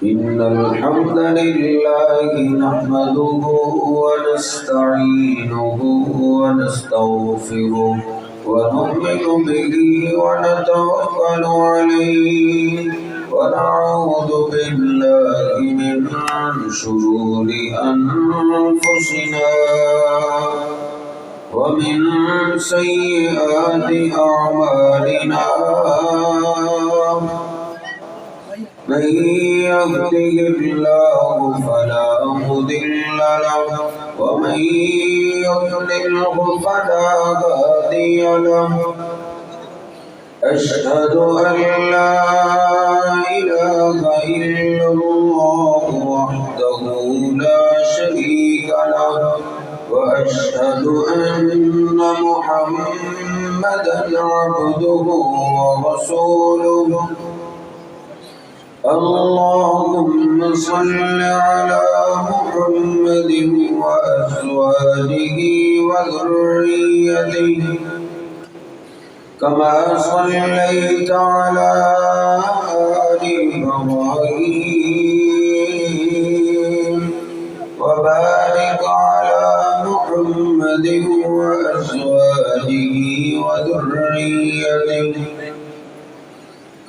إن الحمد لله نحمده ونستعينه ونستغفره ونؤمن به ونتوكل عليه ونعوذ بالله من شرور أنفسنا ومن سيئات أعمالنا من يهده الله فلا مضل له ومن يضلله فلا هادي له أشهد أن لا إله إلا الله وحده لا شريك له وأشهد أن محمدا عبده ورسوله اللهم صل على محمد وأزواجه وذريته كما صليت على آل إبراهيم وبارك على محمد وأزواجه وذريته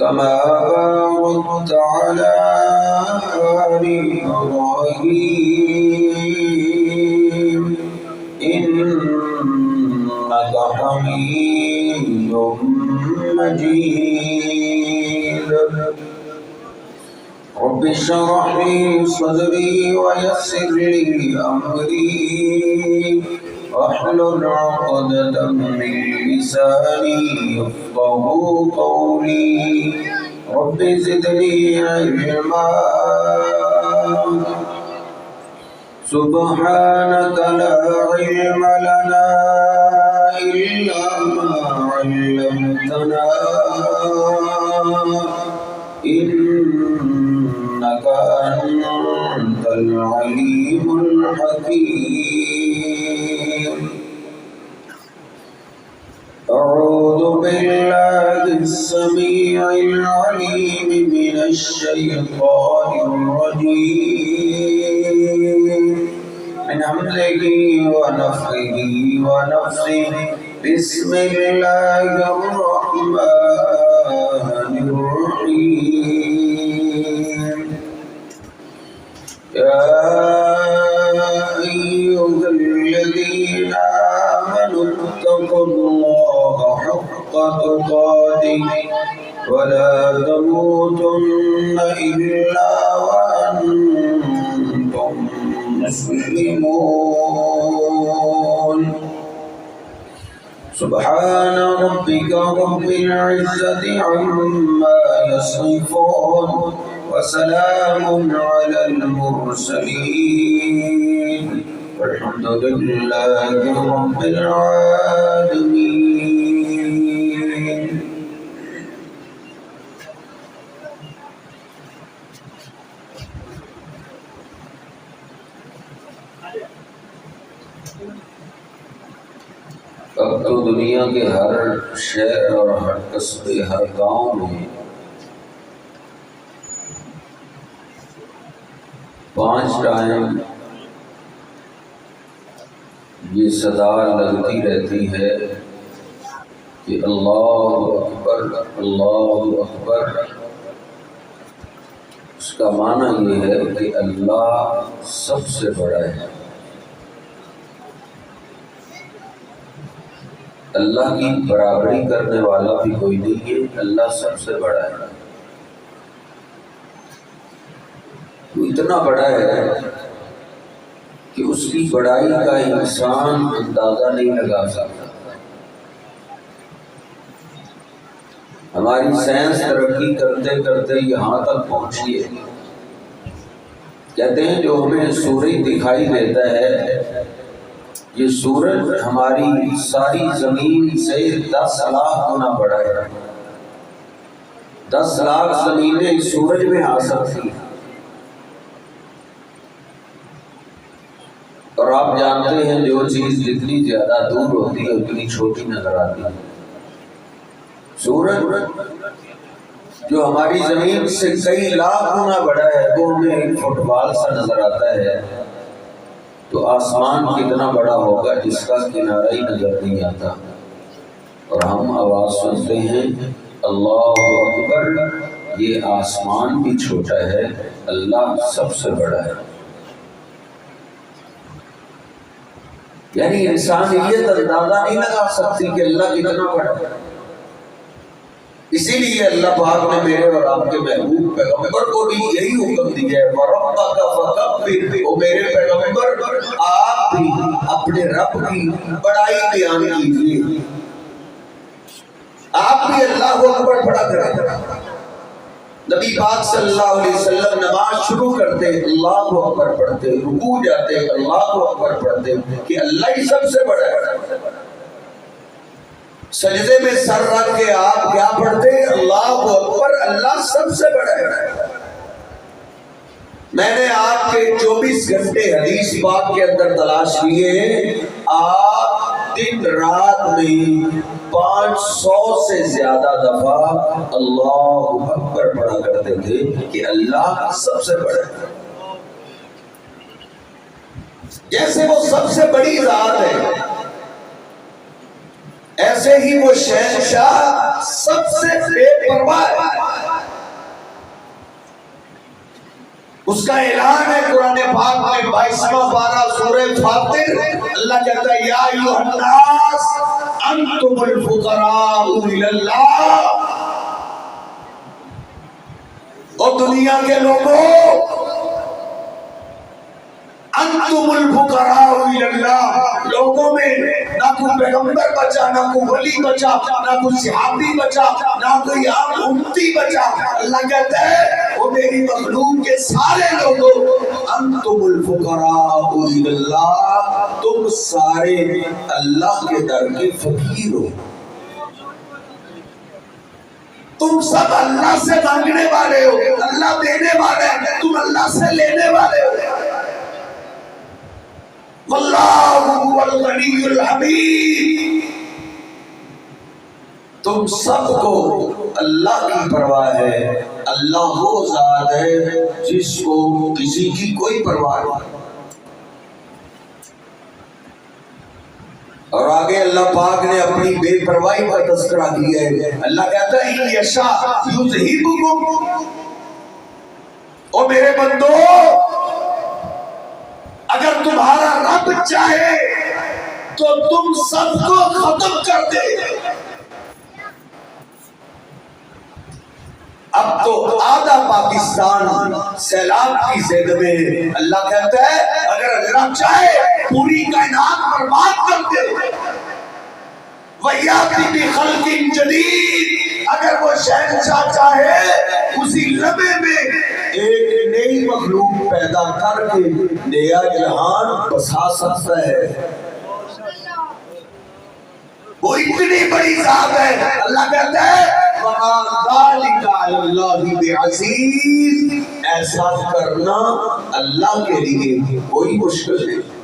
كما باركت على آل إبراهيم إنك حميد مجيد رب اشرح لي صدري ويسر لي أمري واحلل عقدة من لساني يفقهوا قولي رب زدني علما سبحانك لا علم لنا إلا ما علمتنا إنك أنت العليم الحكيم أعوذ بالله السميع العليم من الشيطان الرجيم من همزه ونفخه ونفسه بسم الله الرحمن الرحيم يا أيها الذين آمنوا اتقوا الله حق تقاته ولا تموتن إلا وأنتم مسلمون سبحان ربك رب العزة عما يصفون وسلام على المرسلين والحمد لله رب العالمين اب تو دنیا کے ہر شہر اور ہر قصبے ہر گاؤں میں 5 ٹائم یہ صدا لگتی رہتی ہے کہ اللہ اکبر اللہ اکبر۔ اس کا معنی یہ ہے کہ اللہ سب سے بڑا ہے، اللہ کی برابری کرنے والا بھی کوئی نہیں ہے، اللہ سب سے بڑا ہے۔ وہ اتنا بڑا ہے کہ اس کی بڑائی کا انسان اندازہ نہیں لگا سکتا۔ ہماری سائنس ترقی کرتے کرتے یہاں تک پہنچی ہے، کہتے ہیں جو ہمیں سورج دکھائی دیتا ہے، یہ سورج ہماری ساری زمین سے 10 لاکھ گنا بڑا ہے۔ 10 لاکھ زمینیں سورج میں آ سکتی ہیں، اور آپ جانتے ہیں جو چیز جتنی زیادہ دور ہوتی ہے اتنی چھوٹی نظر آتی ہے۔ سورج جو ہماری زمین سے کئی لاکھ گنا بڑا ہے وہ ہمیں ایک فٹ بال سا نظر آتا ہے، تو آسمان کتنا بڑا ہوگا جس کا کنارہ ہی نظر نہیں آتا، اور ہم آواز سنتے ہیں اللہ اکبر، یہ آسمان بھی چھوٹا ہے، اللہ سب سے بڑا ہے۔ یعنی انسانیت اندازہ نہیں لگا سکتی کہ اللہ کتنا بڑا ہے۔ اسی لیے اللہ پاک نے میرے اور آپ کے محبوب پیغمبر کو بھی یہی حکم دیا ہے، وَرَبَّكَ فَكَبِّرْ، او میرے پیغمبر آپ بھی اپنے رب کی بڑائی بیان کیجیے، آپ بھی اللہ کو اکبر پڑھا کریں۔ نبی پاک صلی اللہ علیہ وسلم نماز شروع کرتے اللہ کو اکبر پڑھتے، رکوع جاتے اللہ کو اکبر پڑھتے کہ اللہ ہی سب سے بڑا ہے۔ سجدے میں سر رکھ کے آپ کیا پڑھتے؟ اللہ اکبر، اللہ سب سے بڑا ہے۔ میں نے آپ کے 24 گھنٹے حدیث پاک کے اندر تلاش کیے، آپ دن رات میں 500 سے زیادہ دفعہ اللہ اکبر پڑھا کرتے تھے کہ اللہ سب سے بڑا ہے۔ جیسے وہ سب سے بڑی ذات ہے، ایسے ہی وہ شہنشاہ سب سے بے پرواہ ہے۔ اس کا اعلان ہے قرآن پاک میں 22واں پارہ سورہ فاطر، اللہ کہتا ہے یا ایھا الناس انتم الفقراء الی اللہ، اور دنیا کے لوگوں انتم الفقراء الی اللہ، لوگوں میں نہ کوئی پیغمبر بچا، نہ کوئی ولی بچا، نہ کوئی صحابی بچا، نہ کوئی عام امتی بچا۔ اللہ کہتا ہے وہ میری مخلوق کے سارے لوگوں انتم الفقراء الی اللہ، تم سارے اللہ کے در کے فقیر ہو، تم سب اللہ سے مانگنے والے ہو، اللہ دینے والا ہے، تم اللہ سے لینے والے ہو۔ واللہ هو الغنی الحمید، تم سب کو اللہ کی پرواہ ہے، اللہ وہ ذات ہے جس کو کسی کی کوئی پرواہ نہیں۔ اور آگے اللہ پاک نے اپنی بے پرواہی کا تذکرہ کیا ہے، اللہ کہتا ہے ان یشاء یذہبکم، او میرے بندو اگر تمہارا رب چاہے تو تم سب کو ختم کر دے۔ اب تو آدھا پاکستان سیلاب کی زد میں، اللہ کہتا ہے اگر اللہ چاہے پوری کائنات برباد کر دے۔ وَيَأْتِ بِخَلْقٍ جَدِيدٍ، اگر وہ شہنشاہ چاہے اسی لمحے میں ایک نئی مخلوق پیدا کر کے نیا جہان بسا سکتا ہے۔ وہ اتنی بڑی ذات ہے، اللہ کہتا ہے وَمَا ذَلِكَ عَلَى اللَّهِ بِعَزِيزٍ، ایسا کرنا اللہ کے لیے کوئی مشکل نہیں۔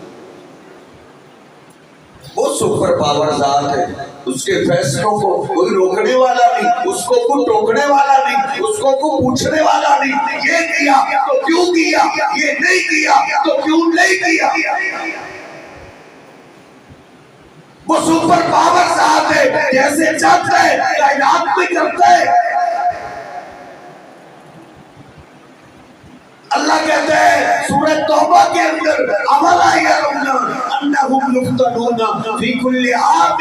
وہ سپر پاور ذات ہے، اس کے فیصلوں کو کوئی روکنے والا نہیں، اس کو کوئی ٹوکنے والا نہیں، اس کو کوئی پوچھنے والا نہیں، یہ کیا تو کیوں کیا، یہ نہیں کیا تو کیوں نہیں کیا۔ وہ سپر پاور ذات ہے، جیسے چاہتا ہے کائنات میں کرتا ہے۔ اللہ کہتا ہے سورہ توبہ کے اندر اولا یرون انہم یفتنون فی کل عام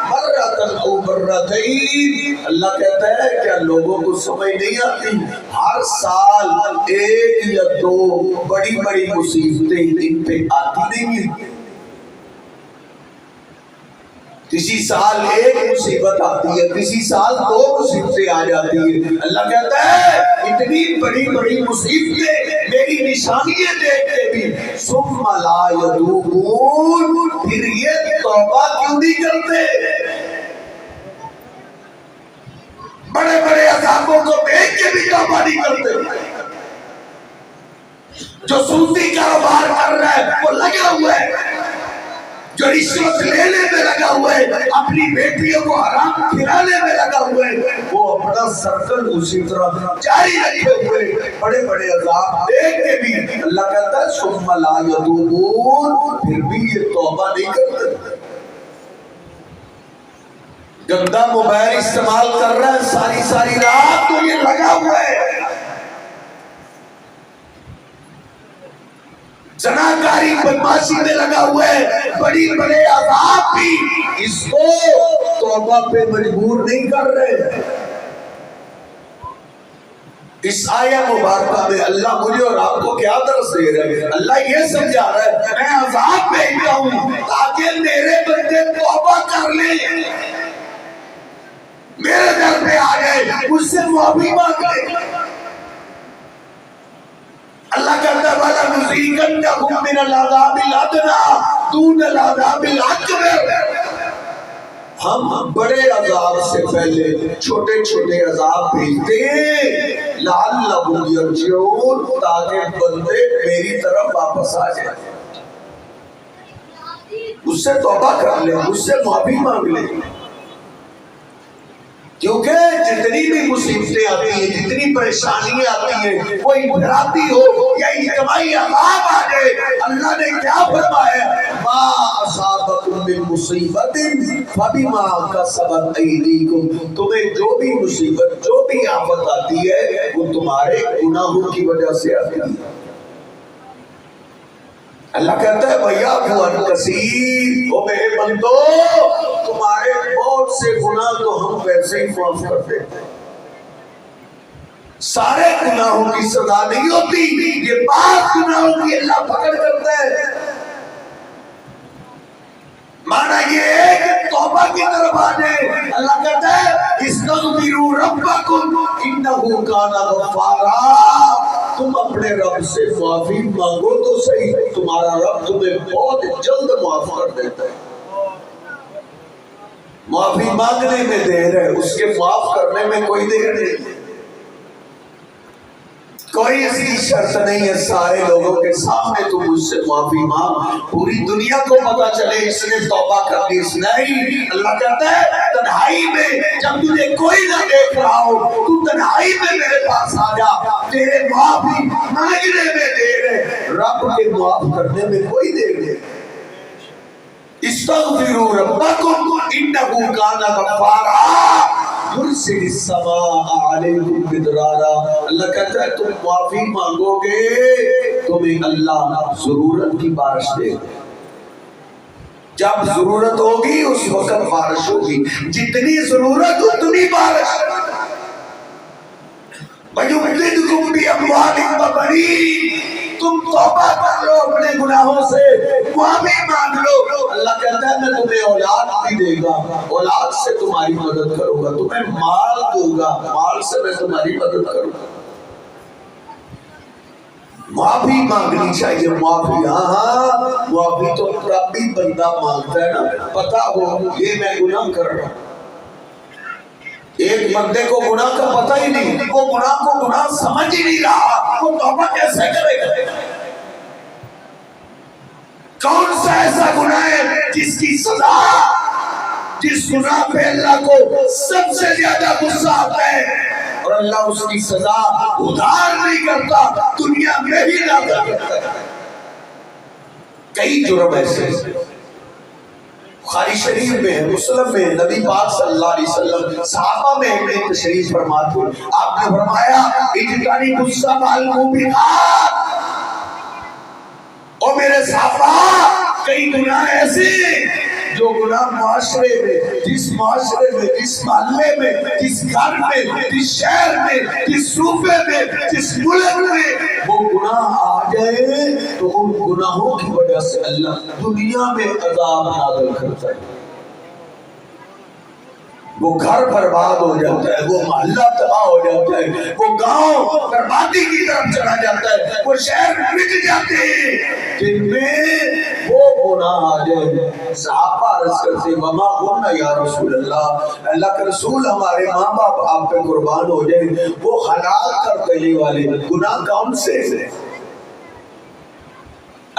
مرۃ او مرتین، اللہ کہتا ہے کیا لوگوں کو سمجھ نہیں آتی ہر سال ایک یا دو بڑی بڑی مصیبتیں ان پہ آتی نہیں ہیں؟ کسی سال ایک مصیبت آتی ہے، کسی سال دو مصیبتیں آ جاتی ہیں۔ اللہ کہتا ہے اتنی بڑی بڑی مصیبتیں میری نشانیاں دیکھ کے بھی ثم لا یتوبون، پھر یہ توبہ کیوں نہیں کرتے؟ بڑے بڑے عذابوں کو دیکھ کے بھی توبہ نہیں کرتے۔ جو سودی کاروبار کر رہا ہے وہ لگا ہوا ہے، جو رشوت لینے میں لگا ہوا ہے، اپنی بیٹیوں کو حرام کھلانے میں لگا ہوا ہے، وہ اپنا سرکل اسی طرح جاری رکھے ہوئے بڑے بڑے عذاب دیکھ کے بھی اللہ کہتا ہے ثم لا یتوبون، پھر بھی یہ توبہ نہیں کرتے۔ گندا موبائل استعمال کر رہا ہے ساری ساری رات تو یہ لگا ہوا ہے، زناکاری بدماشی میں لگا ہوا ہے، بڑی بڑے عذاب بھی اس کو توبہ پہ مجبور نہیں کر رہے۔ اس آیہ مبارکہ میں اللہ مجھے اور آپ کو کیا درس دے رہے ہیں؟ اللہ یہ سمجھا رہا ہے میں عذاب بھیجتا ہوں تاکہ میرے بندے توبہ کر لیں، میرے در پہ آ گئے، مجھ سے معافی مانگ لیں۔ اللہ کہتا ہے وَلَنُذِيقَنَّهُم مِّنَ الْعَذَابِ الْأَدْنَىٰ دُونَ الْعَذَابِ الْأَكْبَرِ، ہم بڑے عذاب سے پہلے چھوٹے چھوٹے عذاب بھیجتے ہیں لَعَلَّهُمْ يَرْجِعُونَ، تاکہ بندے میری طرف واپس آ جائیں، مجھ سے توبہ کر لیں، مجھ سے معافی مانگ لیں۔ کیونکہ جتنی بھی مصیبتیں آتی ہیں، جتنی پریشانیاں آتی ہیں، وہ انفرادی ہو یا اجتماعی عذاب آ جائے، اللہ نے کیا فرمایا؟ ما اصابکم من مصیبت فبما کسبت ایدیکم، تمہیں جو بھی مصیبت جو بھی آفت آتی ہے وہ تمہارے گناہوں کی وجہ سے آتی ہے۔ اللہ کہتا ہے وَيَعْفُو عَنْ كَثِيرٍ، او میرے بندو تمہارے بہت سے گناہ تو ہم ویسے ہی معاف کر دیتے ہیں، سارے گناہوں کی سزا نہیں ہوتی، یہ بعض گناہوں کی اللہ پکڑ کرتا ہے۔ معنی یہ ہے کہ توبہ کی طرف آ جائے، اللہ کہتا ہے اسْتَغْفِرُوا رَبَّكُمْ إِنَّهُ كَانَ غَفَّارًا، تم اپنے رب سے معافی مانگو تو صحیح، تمہارا رب تمہیں بہت جلد معاف کر دیتا ہے۔ معافی مانگنے میں دیر ہے، اس کے معاف کرنے میں کوئی دیر نہیں، کوئی ایسی شرط نہیں ہے سارے لوگوں کے سامنے تو مجھ سے معافی مانگ، پوری دنیا کو پتا چلے اس نے توبہ کر لی، اس نہیں۔ اللہ کہتا ہے تنہائی میں جب تجھے کوئی نہ دیکھ رہا ہو تو تنہائی میں میرے پاس آ جا، تیرے معافی مانگنے میں دیر ہے، رب کے معاف کرنے میں کوئی دیر نہیں۔ استغفروا ربکم انہ کان غفارا یرسل السماء علیکم مدرارا، اللہ کہتا ہے تم معافی مانگو گے تمہیں اللہ ضرورت کی بارش دے گا، جب ضرورت ہوگی اس وقت بارش ہوگی، جتنی ضرورت اتنی بارش۔ وَيُمْدِدْكُمْ بِأَمْوَالٍ وَبَنِينَ، تم توبہ کر لو اپنے گناہوں سے، معافی مانگ لو، اللہ کہتا ہے میں تمہیں اولاد بھی دے گا، اولاد سے تمہاری مدد کروں گا، تمہیں مال دوں گا، مال سے میں تمہاری مدد کروں گا۔ معافی مانگنی چاہیے، معافی، ہاں معافی تو تب بھی بندہ مانگتا ہے نا پتا ہو یہ میں گناہ کر رہا ہوں۔ ایک بندے کو گناہ کا پتہ ہی نہیں، وہ گناہ کو گناہ سمجھ ہی نہیں رہا، وہ توبہ کیسے کرے گا؟ کون سا ایسا گناہ ہے جس کی سزا، جس گناہ پہ اللہ کو سب سے زیادہ غصہ آتا ہے اور اللہ اس کی سزا ادھار نہیں کرتا، دنیا میں ہی لاتا کرتا ہے؟ کئی جرم ایسے بخاری شریف میں ہے، مسلم میں، نبی پاک صلی اللہ علیہ وسلم صحابہ میں ایک تشریف فرماتے ہیں، آپ نے فرمایا اجتنبوا السبع الموبقات، اور میرے صحابہ کئی گناہ ایسے جو گناہ معاشرے میں، جس معاشرے میں، جس محلے میں، جس گھر میں، جس شہر میں، جس صوبے میں، جس ملک میں وہ گناہ آ جائے تو ان گناہوں کی وجہ سے اللہ دنیا میں عذاب نازل کرتا ہے، وہ گھر برباد ہو جاتا ہے، وہ محلہ تباہ ہو جاتا ہے، وہ گاؤں بربادی کی طرف چلا جاتا ہے، وہ شہر مٹ جاتے ہیں جن میں وہ گناہ آ جائے۔ صحابہ عرض کرتے وما قلنا یا رسول اللہ، اللہ کے رسول ہمارے ماں باپ آپ پہ قربان ہو جائے، وہ حلال کر دینے والے گناہ کون سے ہیں؟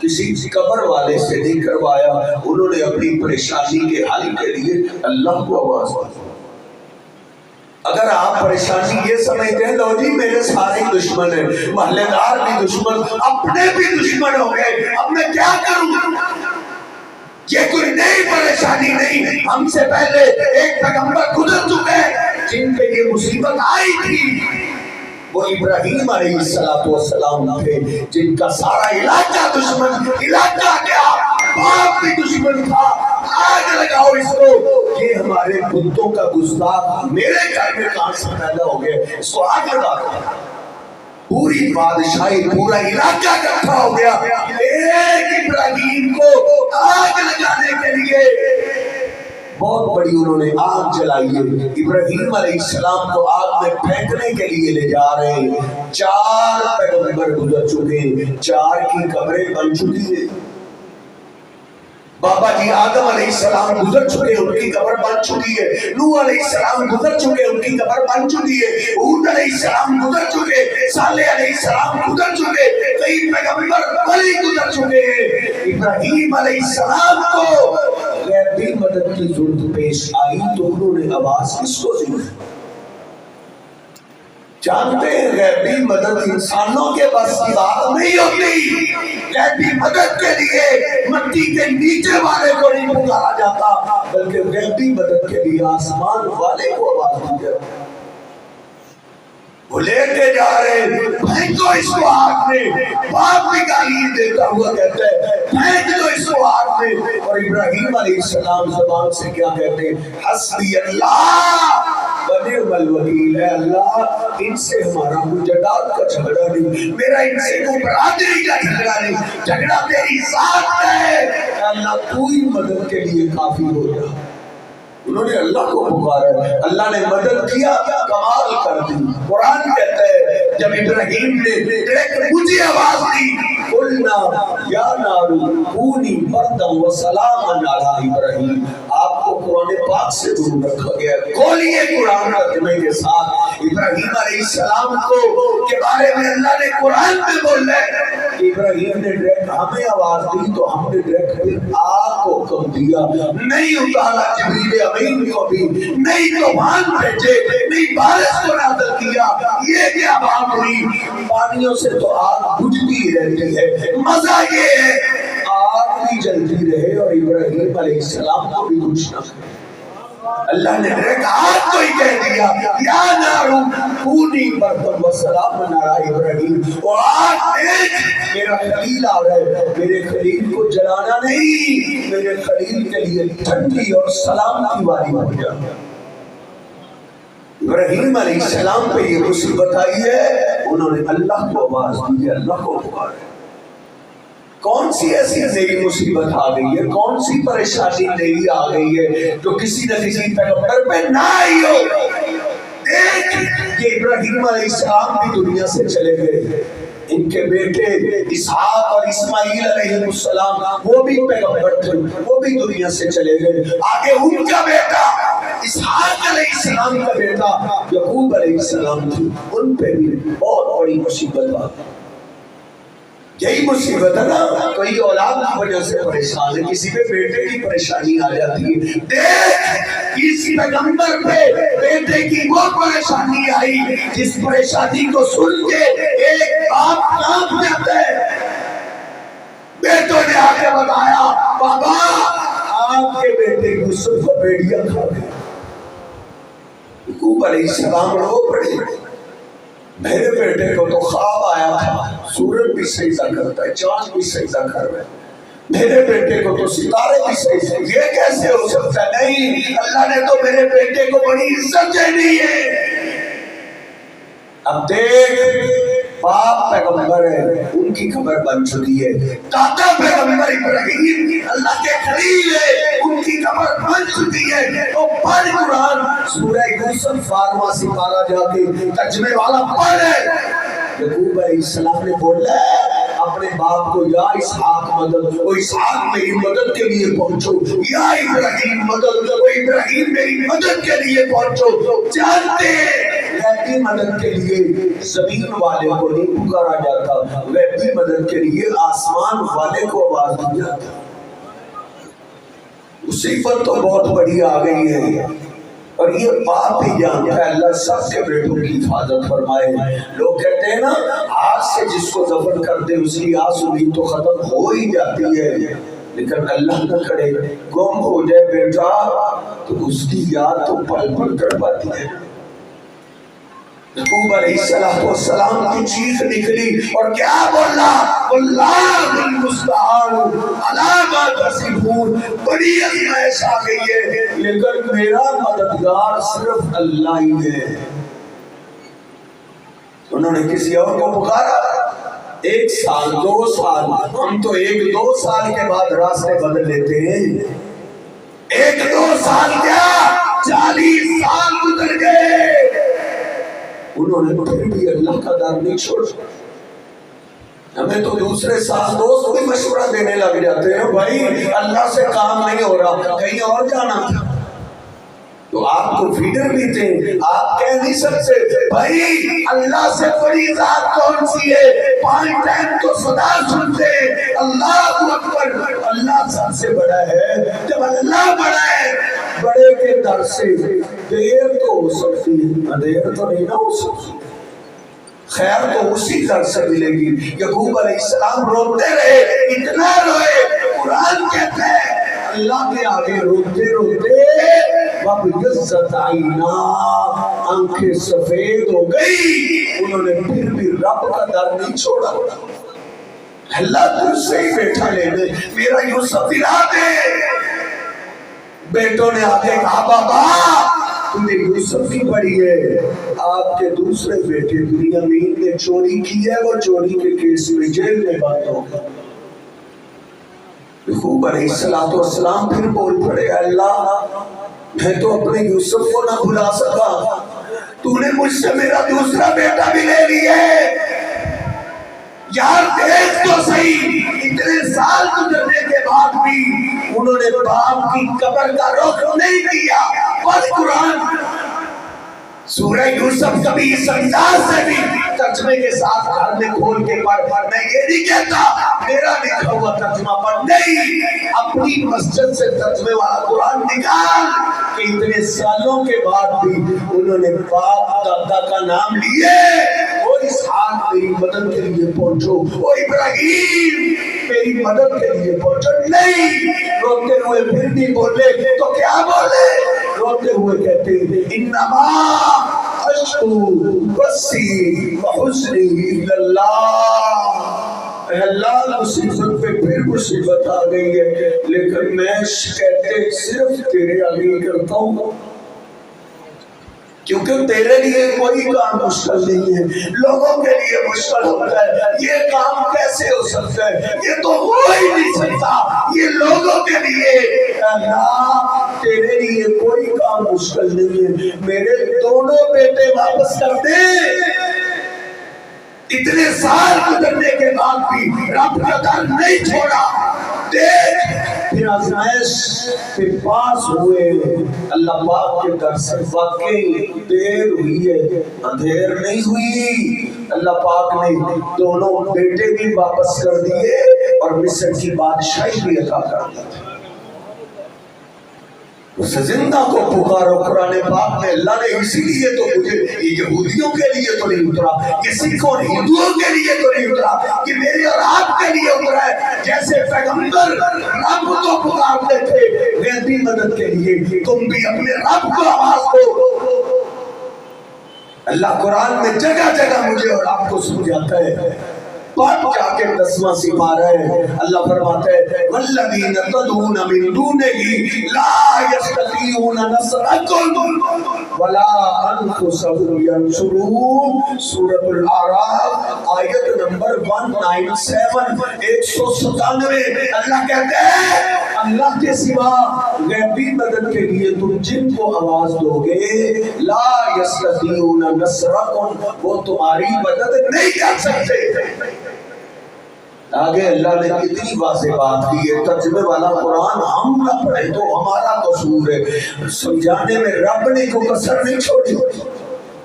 کسی قبر والے سے نہیں کروایا، انہوں نے اپنی پریشانی کے حل کے لیے اللہ کو آواز دی۔ اگر آپ پریشانی یہ سمجھتے ہیں لو جی میرے سارے دشمن ہیں، محلے دار بھی دشمن، اپنے بھی دشمن ہو گئے، اب میں کیا کروں؟ یہ کوئی نئی پریشانی نہیں، ہم سے پہلے ایک پیغمبر گزر چکے جن پہ یہ مصیبت آئی تھی، وہ ابراہیم علیہ السلام تھے، جن کا سارا علاقہ دشمن، علاقہ کیا باپ بھی دشمن تھا۔ آگ لگاؤ اس کو، یہ ہمارے بتوں کا گستاخ میرے گھر میں کہاں سے پیدا ہو گئے، اس کو آگ لگاؤ۔ پوری بادشاہی، پورا علاقہ اکٹھا ہو گیا ایک ابراہیم کو آگ لگانے کے لیے۔ بہت بڑی انہوں نے آگ جلائی ہے، ابراہیم علیہ السلام کو آگ میں پھینکنے کے لیے لے جا رہے ہیں۔ 4 پیغمبر گزر چکے، 4 کی قبریں بن چکی ہیں۔ بابا جی آدم علیہ السلام گزر چکے، ان کی قبر بن چکی ہے۔ نوح علیہ السلام گزر چکے، ان کی قبر بن چکی ہے۔ ہود علیہ السلام گزر چکے، صالح علیہ السلام گزر چکے، کئی پیغمبر ولی گزر چکے ہیں۔ ابراہیم علیہ السلام کو غیبی مدد کی ضرورت پیش آئی تو انہوں نے آواز کس کو دی؟ جانتے ہیں غیبی مدد انسانوں کے بس کی بات نہیں ہوتی۔ غیبی مدد کے لیے مٹی کے نیچے والے کو نہیں پکارا جاتا، بلکہ غیبی مدد کے لیے آسمان والے کو آواز دی جاتی۔ وہ لے کے جا رہے، پھینکو اس کو آگ میں، باپ بھی گالی دیتا ہوا کہتا ہے پھینک دو اس کو آگ میں۔ اور ابراہیم علیہ السلام زبان سے کیا کہتے ہیں؟ حسبی اللہ ونعم الوکیل، اے اللہ ان سے ہمارا مجداد کا جھگڑا نہیں، میرا ان سے کوئی برادری کا جھگڑا نہیں، جھگڑا تیری ذات ہے، اے اللہ تو ہی مدد کے لیے کافی ہو جا۔ انہوں نے اللہ کو پکارا، اللہ نے مدد کیا، کمال کر دی۔ قرآن کہتا ہے جب ابراہیم نے ڈائریکٹ مجھے آواز دی، قلنا یا نار کونی بردا وسلاما علی ابراہیم، آپ کو قرآن پاک سے دور رکھا گیا۔ کھولیے قرآن ترجمے کے ساتھ، ابراہیم علیہ السلام کو کے بارے میں اللہ نے قرآن میں بولا ہے کہ ابراہیم نے ڈائریکٹ ہمیں آواز دی تو ہم نے ڈائریکٹ آگ کو حکم دیا، نہیں اتارا جبریل امین کو بھی، نہیں طوفان بھیجے، نہیں بارش کو نازل کیا۔ یہ کیا بات ہوئی؟ پانیوں سے تو آگ بجھتی رہتی ہے، مزہ یہ ہے آگ بھی جلتی رہے اور ابراہیم علیہ السلام کو بھی کچھ نہ کرے۔ اللہ نے ڈائریکٹ آگ کو ہی کہہ دیا یا نار کونی بردا وسلاما علی ابراہیم، وہ آگ دیکھ میرا خلیل آ رہا ہے، میرے خلیل کو جلانا نہیں، میرے خلیل کے لیے ٹھنڈی اور سلامتی والی ہو جا۔ ابراہیم علیہ السلام پہ یہ مصیبت آئی ہے، انہوں نے اللہ کو آواز دی، اللہ کو پکارا۔ کون سی ایسی نئی مصیبت آ گئی ہے، کون سی پریشانی نئی آ گئی ہے جو کسی نہ کسی پیغمبر پہ نہ آئی ہو؟ دیکھ یہ ابراہیم علیہ السلام بھی دنیا سے چلے گئے، ان کے بیٹے اسحاق اور اسماعیل علیہ السلام وہ بھی پیغمبر تھے، وہ بھی دنیا سے چلے گئے۔ آگے ان کا بیٹا اسحاق علیہ السلام کا بیٹا یعقوب علیہ السلام تھی، ان پہ بھی بہت بڑی مصیبت آ گئی۔ یہی مصیبت ہے نا، کوئی اولاد کی وجہ سے پریشان ہے، کسی پہ بیٹے کی پریشانی آ جاتی ہے۔ دیکھ اس پیغمبر پہ بیٹے کی وہ پریشانی آئی جس پریشانی کو سن کے ایک باپ کانپ جاتا ہے۔ بیٹوں نے آ کے بتایا بابا آپ کے بیٹے یوسف کو بھیڑیا کھا گیا۔ یعقوب علیہ السلام رو پڑے، میرے بیٹے کو تو خواب آیا تھا سورج بھی سجدہ کرتا ہے، چاند بھی سجدہ کر رہا ہے، میرے بیٹے کو تو ستارے بھی سجدہ، یہ کیسے ہو سکتا ہے؟ نہیں، اللہ نے تو میرے بیٹے کو بڑی عزت دینی ہے۔ اب دیکھ باپ پیغمبر ہے، ان کی خبر بن چکی ہے، دادا پیغمبر ابراہیم اللہ کے خلیل ہے، ان کی خبر بن چکی ہے۔ تو پڑھ قرآن سورہ یوسف 12واں سپارہ جا کے ترجمے والا پڑھ۔ یعقوب علیہ السلام نے بولا اپنے باپ کو یا اسحاق مدد، وہ اسحاق میری مدد کے لیے پہنچو، یا ابراہیم مدد، وہ ابراہیم میری مدد کے لیے پہنچو۔ جانتے غیبی مدد کے لیے زمین والے کو نہیں پکارا جاتا، غیبی مدد کے لیے آسمان والے کو آواز دی جاتی ہے۔ مصیبت تو بہت بڑی آ گئی ہے، اور یہ باپ ہی جانتا ہے۔ اللہ سب کے بیٹوں کی حفاظت فرمائے۔ لوگ کہتے ہیں نا آج سے جس کو دفن کر دے اس کی آس امید تو ختم ہو ہی جاتی ہے، لیکن اللہ نہ کرے گم ہو جائے بیٹا تو اس کی یاد تو پل پل کر پاتی ہے۔ یعقوب علیہ السلام کی چیخ نکلی اور کیا بولا؟ واللہ المستعان علی ما تصفون، بڑی آزمائش آ گئی ہے لیکن میرا مددگار صرف اللہ ہی ہے۔ انہوں نے کسی اور کو پکارا، 1 سال 2 سال، ہم تو 1-2 سال کے بعد راستے بدل لیتے ہیں۔ 1-2 سال کیا 40 سال گزر گئے، انہوں نے پھر بھی اللہ کا در نہیں چھوڑا۔ ہمیں تو دوسرے سال دوست بھی مشورہ دینے لگ جاتے ہیں، بھائی اللہ سے کام نہیں ہو رہا، کہیں اور جانا تھا۔ تو آپ کو فیڈر بھی تھے، آپ کہہ نہیں سکتے بھائی اللہ سے بڑی ذات کون سی ہے، 5 ٹائم تو صدا سنتے اللہ اکبر، اللہ سب سے بڑا ہے۔ جب اللہ بڑا ہے، بڑے کے در سے دیر تو ہو سکتی ہے، دیر تو نہیں نہ ہو سکتی، خیر تو اسی در سے ملے گی۔ یعقوب علیہ السلام روتے رہے، اتنا روئے قرآن کہتا ہے اللہ کے آگے روتے روتے وَبِيَضَّتْ عَيْنَاهُ، آنکھیں سفید ہو گئی، انہوں نے پھر بھی رب کا در نہیں چھوڑا۔ اللہ تجھ سے ہی بیٹھا لینے، میرا یوسف دلا دے۔ بیٹوں نے آگے کہا بابا تمہیں یوسف کی پڑی ہے، آپ کے دوسرے بیٹے بنیامین نے چوری کی ہے، وہ چوری کے کیس میں جیل میں بند ہو گیا۔ یعقوب علیہ السلام پھر بول پڑے اللہ میں تو اپنے یوسف کو نہ بھلا سکا، تو نے مجھ سے میرا دوسرا بیٹا بھی لے لی ہے، یار دیکھ تو صحیح، اتنے سال گزرنے کے بعد بھی انہوں نے باپ کی قبر کا رخ نہیں کیا۔ اور قرآن سورہ یوسف کبھی اس انداز سے بھی ترجمے کے ساتھ گھر میں کھول کے پڑھ، میں یہ نہیں کہتا میرا لکھا ہوا ترجمہ پڑھ، نہیں، اپنی مسجد سے ترجمے والا قرآن نکال کہ اتنے سالوں کے بعد بھی انہوں نے باپ دادا کا نام لیے۔ وہ اسحاق میری مدد کے لیے پہنچو، وہ ابراہیم میری مدد کے لیے پہنچو، نہیں، روتے ہوئے پھر بھی بولے تو کیا بولے؟ روتے ہوئے کہتے ہیں انما اشکو بسی وحسنی اللہ، اے اللہ مصیبت پہ پھر مصیبت آ گئی ہے لیکن میں شکایتیں صرف تیرے آگے کرتا ہوں، کیونکہ تیرے لیے کوئی کام مشکل نہیں ہے، لوگوں کے لیے مشکل ہوتا ہے، یہ کام کیسے ہو سکتا ہے، یہ تو ہو ہی نہیں سکتا، یہ لوگوں کے لیے، اللہ تیرے لیے کوئی کام مشکل نہیں ہے، میرے دونوں بیٹے واپس کر دے۔ اتنے سال گزرنے کے بعد بھی رب کا در نہیں چھوڑا، دیکھ پھر آزمائش پہ پاس ہوئے، اللہ پاک کے در سے واقعی دیر ہوئی ہے، اندھیر نہیں ہوئی، اللہ پاک نے دونوں بیٹے بھی واپس کر دیے اور مصر کی بادشاہی بھی عطا کر دی۔ اس زندہ کو پکارو، قرآن پاک میں اللہ نے اسی لیے تو مجھے یہ یہودیوں کے لیے تو نہیں اترا، یہ سکھوں ہندوؤں کے لیے تو نہیں اترا، یہ میرے اور آپ کے لیے اترا ہے۔ جیسے پیغمبر رب کو پکارتے تھے غیبی مدد کے لیے، تم بھی اپنے رب کو آواز دو۔ اللہ قرآن میں جگہ جگہ مجھے اور آپ کو سمجھاتا ہے، پڑھ جا کے 10واں سپارہ ہے، اللہ فرماتا ہے والذین تدعون من دونہ لا یستطیعون نصرکم ولا انفسهم ینصرون، سورۃ الاعراف آیت نمبر 197، 197۔ اللہ کہتے ہیں اللہ کے سوا غیبی مدد کے لیے تم جن کو آواز دو گے لا یستطیعون نصرکم، وہ تمہاری مدد نہیں کر سکتے۔ آگے اللہ نے اتنی واضح بات کی ہے، ترجمے والا قرآن ہم نہ پڑھیں تو ہمارا قصور ہے، سمجھانے میں رب نے کوئی کسر نہیں چھوڑی۔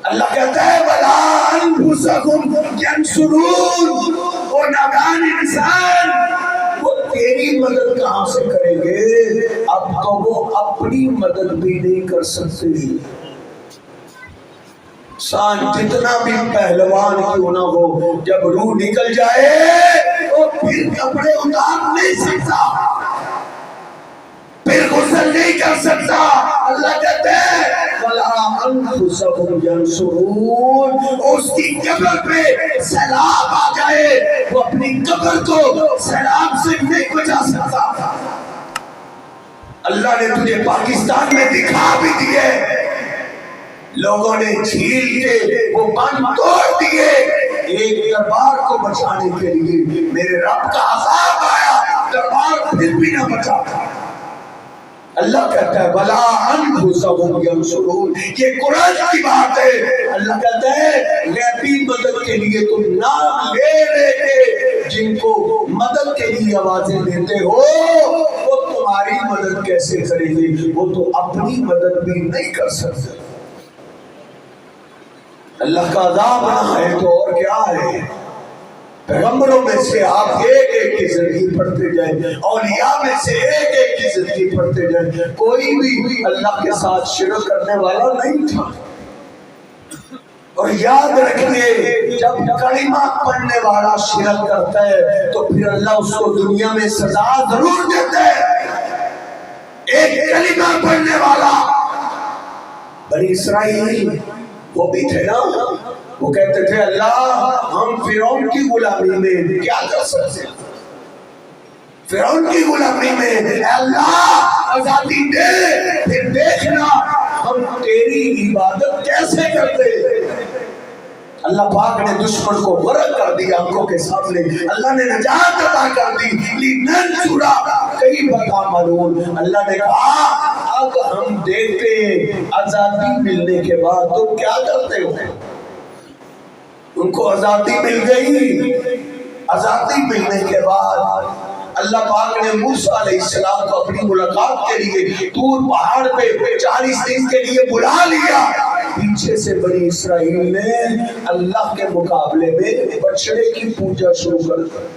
اللہ کہتا ہے وَلَا أَنفُسَكُمْ يَنْصُرُونَ، وہ وہ نادان انسان وہ تیری مدد کہاں سے کریں گے؟ اب تو وہ اپنی مدد بھی نہیں کر سکتے. انسان جتنا بھی پہلوان کیوں نہ ہو، جب روح نکل جائے تو پھر کپڑے اتار نہیں سکتا، پھر غسل نہیں کر سکتا. اللہ کہتے ہیں وَلَا أَنفُسَهُمْ يَنْصُرُونَ. اس کی قبر پہ سیلاب آ جائے وہ اپنی قبر کو سیلاب سے نہیں بچا سکتا. اللہ نے تجھے پاکستان میں دکھا بھی دیے، لوگوں نے جھیل کے وہ بند توڑ دیے ایک دربار کو بچانے کے لیے. میرے رب کا عذاب آیا، دربار پھر بھی نہ بچا. اللہ کہتا ہے بلا انفسہم ینصرون. یہ قرآن کی بات ہے. اللہ کہتا ہے غیبی مدد کے لیے تم نام لے لے کے جن کو مدد کے لیے آوازیں دیتے ہو وہ تمہاری مدد کیسے کریں گے؟ وہ تو اپنی مدد بھی نہیں کر سکتے. اللہ کا عذاب نہ ہے تو اور کیا ہے؟ پیغمبروں میں سے آپ ایک ایک کی زندگی پڑھتے جائیں، اولیاء میں سے ایک ایک کی زندگی پڑھتے جائیں، کوئی بھی اللہ کے ساتھ شرک کرنے والا نہیں تھا. اور یاد رکھیے جب کلمہ پڑھنے والا شرک کرتا ہے تو پھر اللہ اس کو دنیا میں سزا ضرور دیتا ہے. ایک کلمہ پڑھنے والا بنی اسرائیل وہ بھی تھے نا، وہ کہتے تھے اللہ ہم فرعون کی غلامی میں کیا کر سکتے ہیں؟ فرعون کی غلامی میں اے اللہ آزادی دے، پھر دیکھنا ہم تیری عبادت کیسے کرتے. اللہ پاک نے دشمن کو غرق کر دیا آنکھوں کے سامنے. اللہ نے نجات عطا کر دی. لِنَنْصُرَ كَيْفَ تَعْمَلُونَ. اللہ نے کہا اب ہم دیکھتے آزادی ملنے کے بعد تم کیا کرتے ہو. ان کو آزادی مل گئی. آزادی ملنے کے بعد اللہ پاک نے موسیٰ علیہ السلام کو اپنی ملاقات کے لیے طور پہاڑ پہ 40 دن کے لیے بلا لیا. پیچھے سے بنی اسرائیل نے اللہ کے مقابلے میں بچڑے کی پوجا شروع کر دی.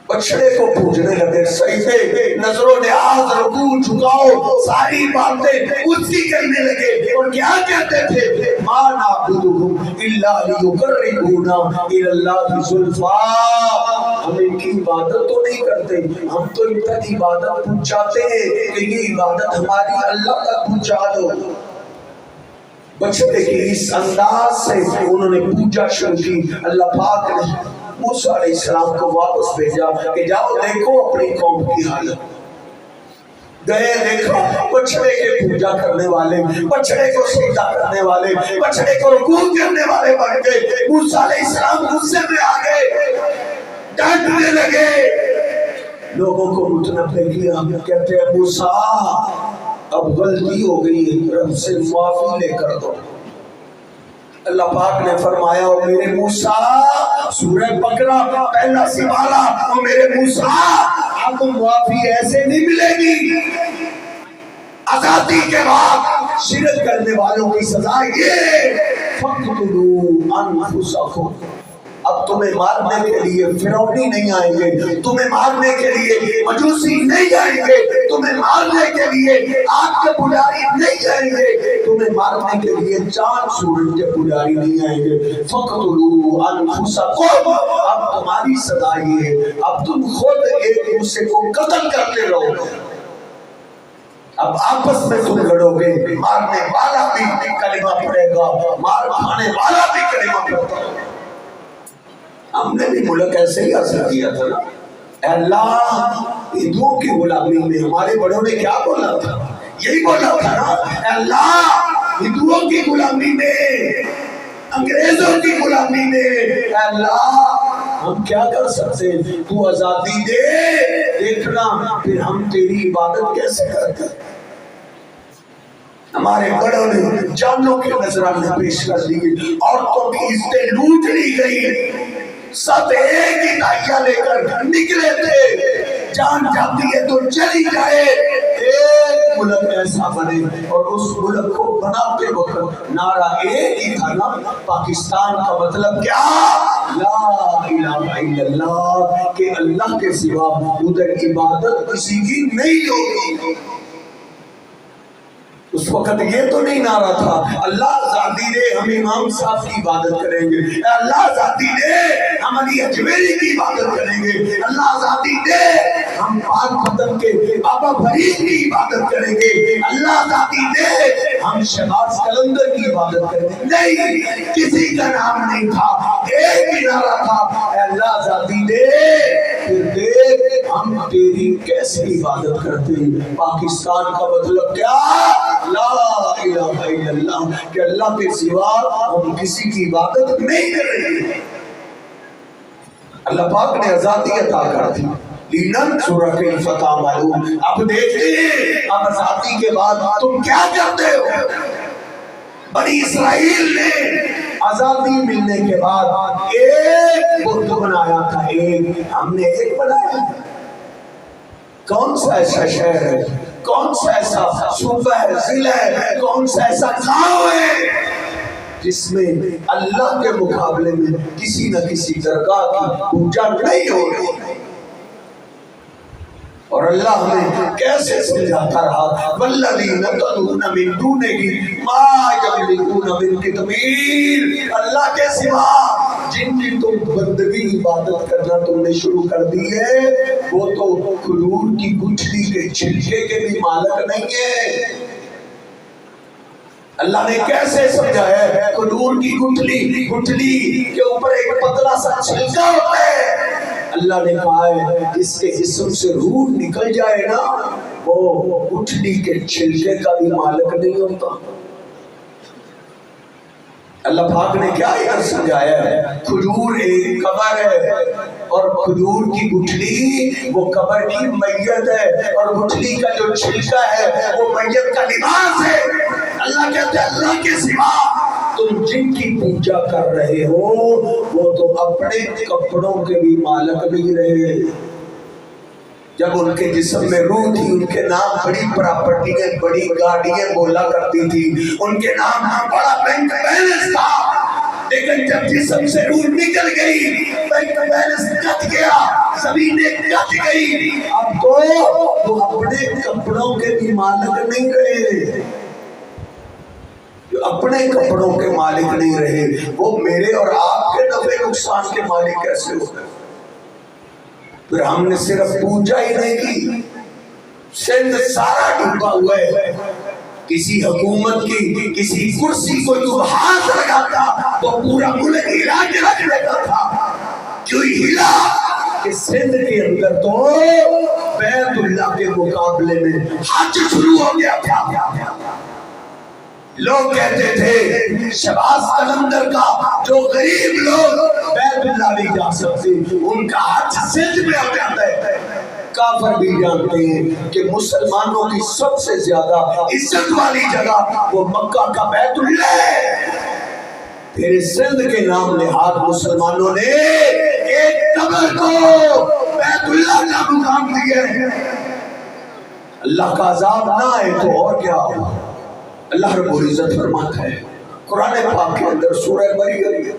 بچڑے کو پوجنے لگے، سجدے نظر و نیاز رکوع جھکاؤ ساری باتیں اس کی کرنے لگے. اور کیا کہتے تھے ما نعبدہم الا لیقربونا الی اللہ زلفیٰ. ہم ان کی عبادت تو نہیں کرتے، ہم تو ان تک عبادت پہنچاتے ہیں کہ یہ عبادت ہماری اللہ تک پہنچا دو. بچڑے کی اس انداز سے انہوں نے پوجا شروع کی. اللہ پاک نے موسیٰ علیہ السلام کو واپس بھیجا کہ جاؤ دیکھو اپنی قوم کی حالت. گئے دیکھا بچڑے کے پوجا کرنے والے، بچڑے کو سجدہ کرنے والے، بچڑے کو رکوع کرنے والے بن گئے. موسیٰ علیہ السلام غصے میں آ گئے، ڈانٹنے لگے، لوگوں کو متنبہ کیا. کہتے ہیں موسیٰ اب غلطی ہو گئی ہے، رب سے معافی لے کر دو. اللہ پاک نے فرمایا او میرے موسیٰ، سورہ بقرہ پہلا سپارہ، او میرے موسیٰ اب معافی ایسے نہیں ملے گی. آزادی کے بعد شرک کرنے والوں کی سزا یہ فَقْتُلُوا أَنفُسَكُمْ. اب تمہیں مارنے کے لیے فرعونی نہیں آئیں گے، تمہیں مارنے کے لیے مجوسی نہیں آئیں گے، تمہیں مارنے کے لیے آگ کے پجاری نہیں آئیں گے، تمہیں مارنے کے لیے چاند سورج کے پجاری نہیں آئیں گے. فَقْتُلُوا أَنفُسَكُمْ. اب تمہاری سزا یہ ہے اب تم خود ایک دوسرے کو قتل کرتے رہو. اب آپس میں تم لڑو گے، مارنے والا بھی کلمہ پڑھے گا، مار کھانے والا بھی کلمہ پڑھتا ہے. ہم نے بھی ملک ایسے ہی حاصل کیا تھا نا. اے اللہ ہندوؤں کی غلامی میں ہمارے بڑوں نے کیا بولا تھا؟ یہی بولا تھا نا اے اللہ ہندوؤں کی غلامی میں، انگریزوں کی غلامی میں اے اللہ ہم کیا کر سکتے؟ تو آزادی دے، دیکھنا پھر ہم تیری عبادت کیسے کرتے. ہمارے بڑوں نے جانوں کے نذرانے پیش کر دیے، عورتوں کی عزتیں لوٹ لی گئی، سب ایک ہی دائیا لے کر نکلے تھے. جان جاتی ہے تو چلی جائے، ایک ملک ایسا بنے. اور اس ملک کو بناتے وقت نعرہ ایک ہی تھا نا، پاکستان کا مطلب کیا؟ لا الہ الا اللہ کہ اللہ کے سوا ادھر عبادت کسی کی نہیں ہوگی۔ اس وقت یہ تو نہیں نعرہ تھا اللہ ذاتی دے ہم امام صاحب کی عبادت کریں گے، اللہ ذاتی دے ہم علی اجمیری کی عبادت کریں گے، اللہ ذاتی دے ہم پاک پتن کے بابا فرید کی عبادت کریں گے، اللہ ذاتی دے ہم شہباز قلندر کی عبادت کریں گے۔ نہیں، کسی کا نام نہیں تھا، ایک ہی نعرہ تھا، اے اللہ ذاتی دے پھر دیکھ ہم تیری کیسے عبادت کرتے ہیں۔ پاکستان کا مطلب کیا؟ لا الہ الا اللہ کہ اللہ کے سوا ہم کسی کی عبادت نہیں کر رہے۔ اللہ پاک نے آزادی عطا کر دی، لِنَنْصُرَكَ كَيْفَ تَعْمَلُونَ۔ اب دیکھتے ہیں اب آزادی کے بعد تم کیا کرتے ہو۔ بنی اسرائیل نے آزادی ملنے کے بعد ایک بت بنایا تھا، ایک ہم نے ایک بنایا۔ کون سا ایسا شہر ہے، کون سا ایسا صوبہ ہے، ضلع ہے، کون سا ایسا گاؤں ہے جس میں اللہ کے مقابلے میں کسی نہ کسی درگاہ کی پوجا نہیں ہو رہی؟ اور اللہ ہمیں کیسے سمجھاتا رہا، والذین تدعون من دونہ ما یملکون من قطمیر۔ اللہ کے سوا جن کی تم بندگی عبادت کرنا تم نے شروع کر دی ہے وہ تو کھجور کی گٹھلی کے چھلکے کے بھی مالک نہیں ہے۔ اللہ نے کیسے سمجھایا ہے، کھجور کی گٹھلی کے اوپر ایک پتلا سا چھلکا ہوتا ہے، اللہ نے کہا ہے اس کے جسم سے روح نکل جائے نا وہ گٹھلی کے چھلکے کا بھی مالک نہیں ہوتا۔ اللہ پاک نے کیا یار سمجھایا ہے، کھجور ایک قبر ہے اور کھجور کی گٹھلی وہ قبر کی میت ہے اور گٹھلی کا جو چھلکا ہے وہ میت کا لباس ہے۔ اللہ کہتے ہیں اللہ کے سوا تم جن کی پوجا کر رہے ہو وہ تو اپنے کپڑوں کے بھی مالک نہیں رہے۔ جب ان کے جسم میں روح تھی ان کے نام بڑی پراپرٹیاں بڑی گاڑیاں بولا کرتی تھی، ان کے نام بڑا بینک بیلنس تھا، لیکن جب جسم سے روح نکل گئی بینک بیلنس کٹ گیا، زمینیں کٹ گئی، اب تو وہ اپنے کپڑوں کے بھی مالک نہیں رہے، اپنے کپڑوں کے مالک نہیں رہے، وہ میرے اور آپ کے نفع نقصان کے مالک کیسے ہو گئے؟ پھر ہم نے صرف پوجا ہی نہیں کی، سندھ سارا ڈوبا ہوا ہے، کسی حکومت کی کسی کرسی کو جو ہاتھ لگاتا تو پورا ملک ہلا کے رکھ لیتا تھا، کیوں ہلا کہ سندھ کے اندر تو بیت اللہ کے مقابلے میں حج شروع ہو گیا تھا۔ لوگ کہتے تھے شہباز قلندر کا جو غریب لوگ بیت اللہ نہیں جا سکتے ان کا حج سندھ میں ہو جاتا ہے۔ کافر بھی جانتے ہیں کہ مسلمانوں کی سب سے زیادہ عزت والی جگہ وہ مکہ کا بیت اللہ ہے، پھر سندھ کے نام نہاد مسلمانوں نے ایک قبر کو بیت اللہ کا مقام دیا ہے۔ اللہ کا عذاب نہ آئے تو اور کیا ہو۔ اللہ رب العزت فرماتا ہے قرآن پاک کے اندر سورہ مریم،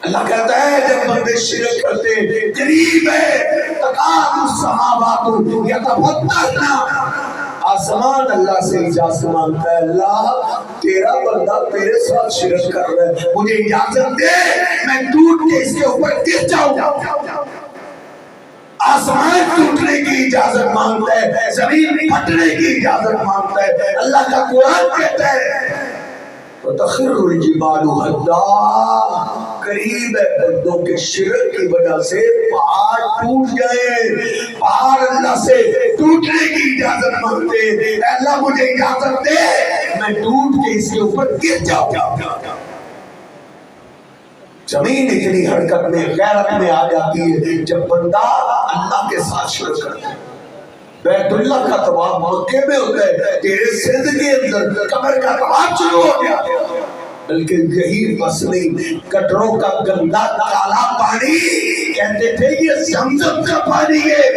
اللہ کہتا ہے جب بندے شرک کرتے قریب ہے تکاد السماوات یتفطرن، آسمان اللہ سے اجازت مانگتا ہے اللہ تیرا بندہ تیرے ساتھ شرک کر رہا ہے مجھے اجازت دے میں ٹوٹ کے اس کے اوپر گر جاؤں۔ آسمان ٹوٹنے کی اجازت مانگتا ہے، زمین پھٹنے کی اجازت مانگتا ہے۔ اللہ کا قرآن کہتا ہے وَتَخِرُّ الْجِبَالُ هَدًّا، قریب ہے بندوں کے شرک کی وجہ سے پہاڑ ٹوٹ جائے، پہاڑ اللہ سے ٹوٹنے کی اجازت مانگتے ہیں، اے اللہ مجھے اجازت دے میں ٹوٹ کے اس کے اوپر گر جاؤں۔ زمین اتنی حرکت میں غیرت میں آ جاتی ہے جب بندہ اللہ کے ساتھ شرک کرتا ہے۔ بیت اللہ کا طواف مکے میں ہوتا ہے، تیرے سندھ کے اندر قبر کا طواف شروع ہو گیا، بلکہ یہی بس نہیں کٹروں کا گندا کالا پانی کہتے تھے یہ زمزم کا پانی ہے،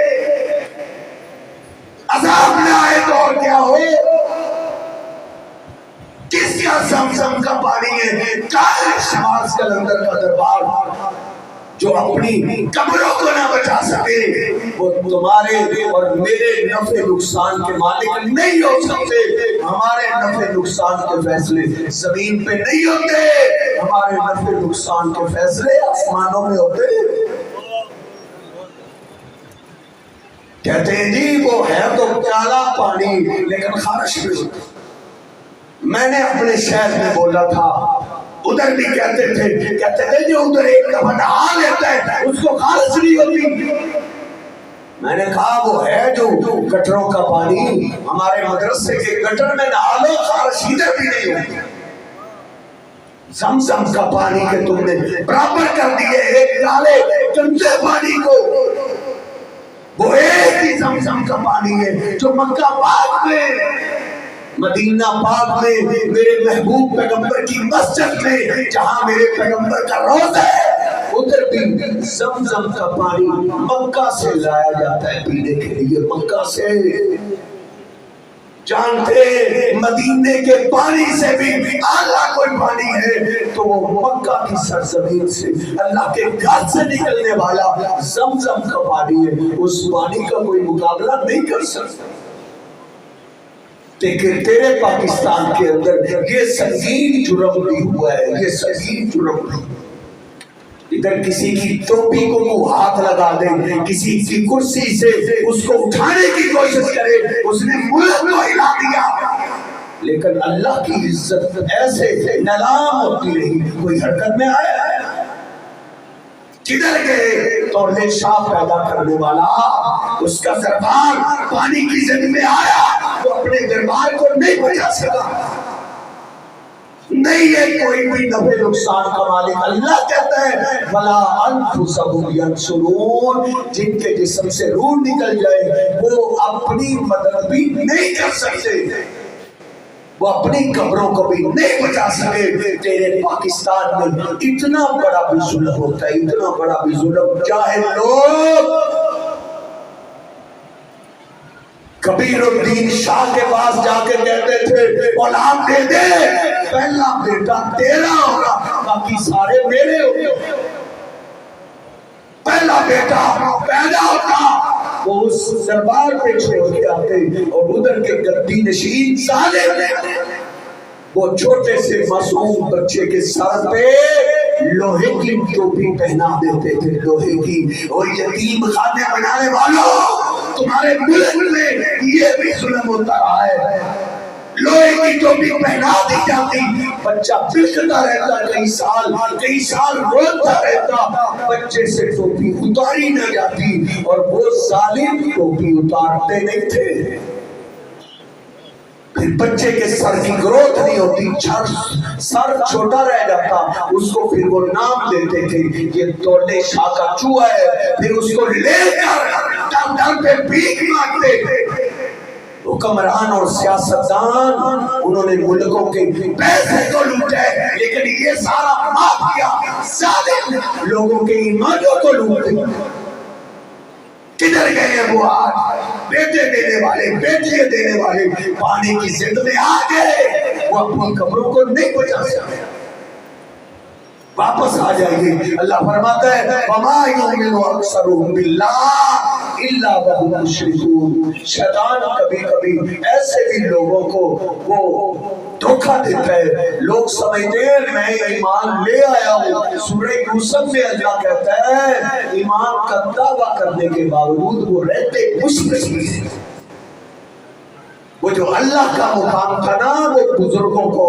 عذاب نہ آئے تو اور کیا ہو۔ کس کا زمزم کا پانی ہے؟ کہاں ہے شہباز قلندر کا دربار جو اپنی قبروں کو نہ بچا سکے وہ تمہارے اور میرے نفع نقصان کے مالک نہیں ہو سکتے. ہمارے نفع نقصان کے فیصلے زمین پہ نہیں ہوتے, ہمارے نفع نقصان کے فیصلے آسمانوں میں ہوتے. کہتے ہیں جی وہ ہے تو پیالہ پانی لیکن خارش بھی ہوتی. میں نے اپنے شہر میں بولا تھا, ادھر بھی کہتے تھے جو ادھر ایک دفعہ نہا لیتا ہے اس کو خارش نہیں ہوتی. میں نے کہا وہ ہے جو گٹروں کا پانی, ہمارے مدرسے کے گٹر میں نہا لو خارش ادھر بھی نہیں ہوتی. زمزم کا پانی کے تم نے برابر کر دیے ایک نالے گندے پانی کو. وہ ایک ہی زمزم کا پانی ہے جو مکہ پاک میں, مدینہ پاک میں, میرے محبوب پیغمبر کی مسجد میں جہاں میرے پیغمبر کا روضہ ہے, ادھر بھی زمزم کا پانی مکہ سے لایا جاتا ہے پینے کے لیے. مکہ سے جانتے مدینے کے پانی سے بھی اعلیٰ کوئی پانی ہے تو وہ مکہ کی سرزمین سے اللہ کے گھر سے نکلنے والا زمزم کا پانی ہے. اس پانی کا کوئی مقابلہ نہیں کر سکتا. لیکن تیرے پاکستان کے اندر یہ سنگین جرم بھی ہوا ہے, یہ سنگین جرم بھی. ادھر کسی کی ٹوپی کو وہ ہاتھ لگا دے, کسی کی کرسی سے اس کو اٹھانے کی کوشش کرے, اس نے ملک کو ہلا دیا, لیکن اللہ کی عزت ایسے نیلام ہوتی رہی, کوئی حرکت میں آیا. کدھر گئے توڑنے شاہ پیدا کرنے والا, اس کا دربار پانی کی زد میں آیا تو اپنے دربار کو نہیں بچا سکا. نہیں ہے کوئی بھی نفع نقصان کا مالک. اللہ کہتا ہے وَلَا أَنفُسَهُمْ يَنْصُرُونَ, جن کے جسم سے روح نکل جائے وہ اپنی مدد بھی نہیں کر سکتے, وہ اپنی قبروں کو بھی نہیں بچا سکے. تیرے پاکستان میں اتنا بڑا بھی ظلم ہوتا ہے, اتنا بڑا بھی ظلم. جاہل لوگ کبیر الدین شاہ کے پاس جا کے کہتے تھے اولاد دے دے, پہلا بیٹا تیرا ہوگا باقی سارے میرے ہوگے. پہلا بیٹا پیدا ہوتا وہ اس دربار پہ چھوڑ کے آتے اور ادھر کے گدی نشین ظالم وہ چھوٹے سے معصوم بچے کے سر پہ لوہے کی ٹوپی پہنا دیتے تھے, لوہے کی. اور یتیم خانے بنانے والوں تمہارے ملک میں یہ بھی ظلم ہوتا رہا ہے. لوہے کی ٹوپی پہنا دی جاتی, بچہ بلکتا رہتا کئی سال روتا رہتا, بچے سے ٹوپی اتاری نہ جاتی اور وہ ظالم ٹوپی اتارتے نہیں تھے. پھر بچے کے سر کی گروتھ نہیں ہوتی, سر چھوٹا رہ جاتا, اس کو پھر وہ نام دیتے تھے یہ توڑنے شاہ کا چوہا ہے. پھر اس کو لے کر ڈر پہ بھیک مانگتے تھے. حکمران اور سیاستدان انہوں نے ملکوں کے پیسے تو لوٹے, لیکن یہ سارا مافیا ظالم لوگوں کے ایمانوں کو لوٹے. کدھر گئے ہیں وہ آج بیٹے دینے والے, بیٹیاں دینے والے, پانی کی زد میں آ گئے, وہ اپنی قبروں کو نہیں بچا سکتے. واپس آ جائیے. اللہ فرماتا ہے وَمَا يُؤْمِنُ أَكْثَرُهُم بِاللَّهِ إِلَّا وَهُمْ مُشْرِكُونَ. شیطان کبھی کبھی ایسے بھی لوگوں کو وہ دھوکہ دیتا ہے. لوگ سمجھتے ہیں میں ایمان لے آیا ہوں. سورہ یوسف میں اللہ کہتا ہے ایمان کا دعویٰ کرنے کے باوجود وہ رہتے مشرک ہیں. وہ جو اللہ کا مقام تھا نا وہ بزرگوں کو,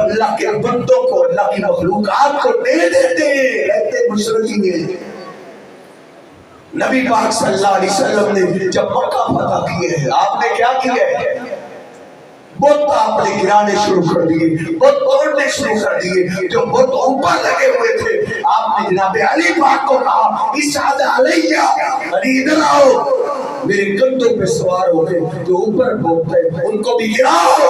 اللہ کے بندوں کو, اللہ کی مخلوقات کو دے دیتے, رہتے مشرکی ہیں. نبی پاک صلی اللہ علیہ وسلم نے جب مکہ فتح کیے ہیں آپ نے کیا کیا ہے, بت آپ نے گرانے شروع کر دیے, بت توڑنے شروع کر دیے. جو بت اوپر لگے ہوئے تھے آپ نے جناب علی پاک کو کہا اشہد علیہ, علی ادھر آؤ, میرے کندھوں پہ سوار ہو کے جو اوپر بت ہے ان کو بھی گراؤ.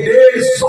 150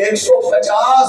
150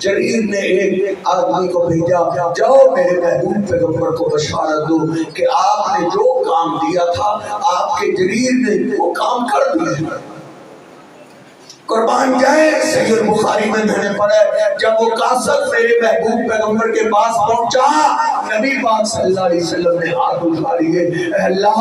جریر نے ایک آدمی کو بھیجا، جاؤ میرے محبوب پیغمبر کو بشارت دو کہ آپ نے جو کام دیا تھا آپ کے جریر نے وہ کام کر دیا۔ قربان جائے، صحیح بخاری میں نے پڑھا جب وہ قاصد میرے محبوب پیغمبر کے پاس پہنچا، نبی پاک صلی اللہ علیہ وسلم نے ہاتھ اٹھا لیے، اے اللہ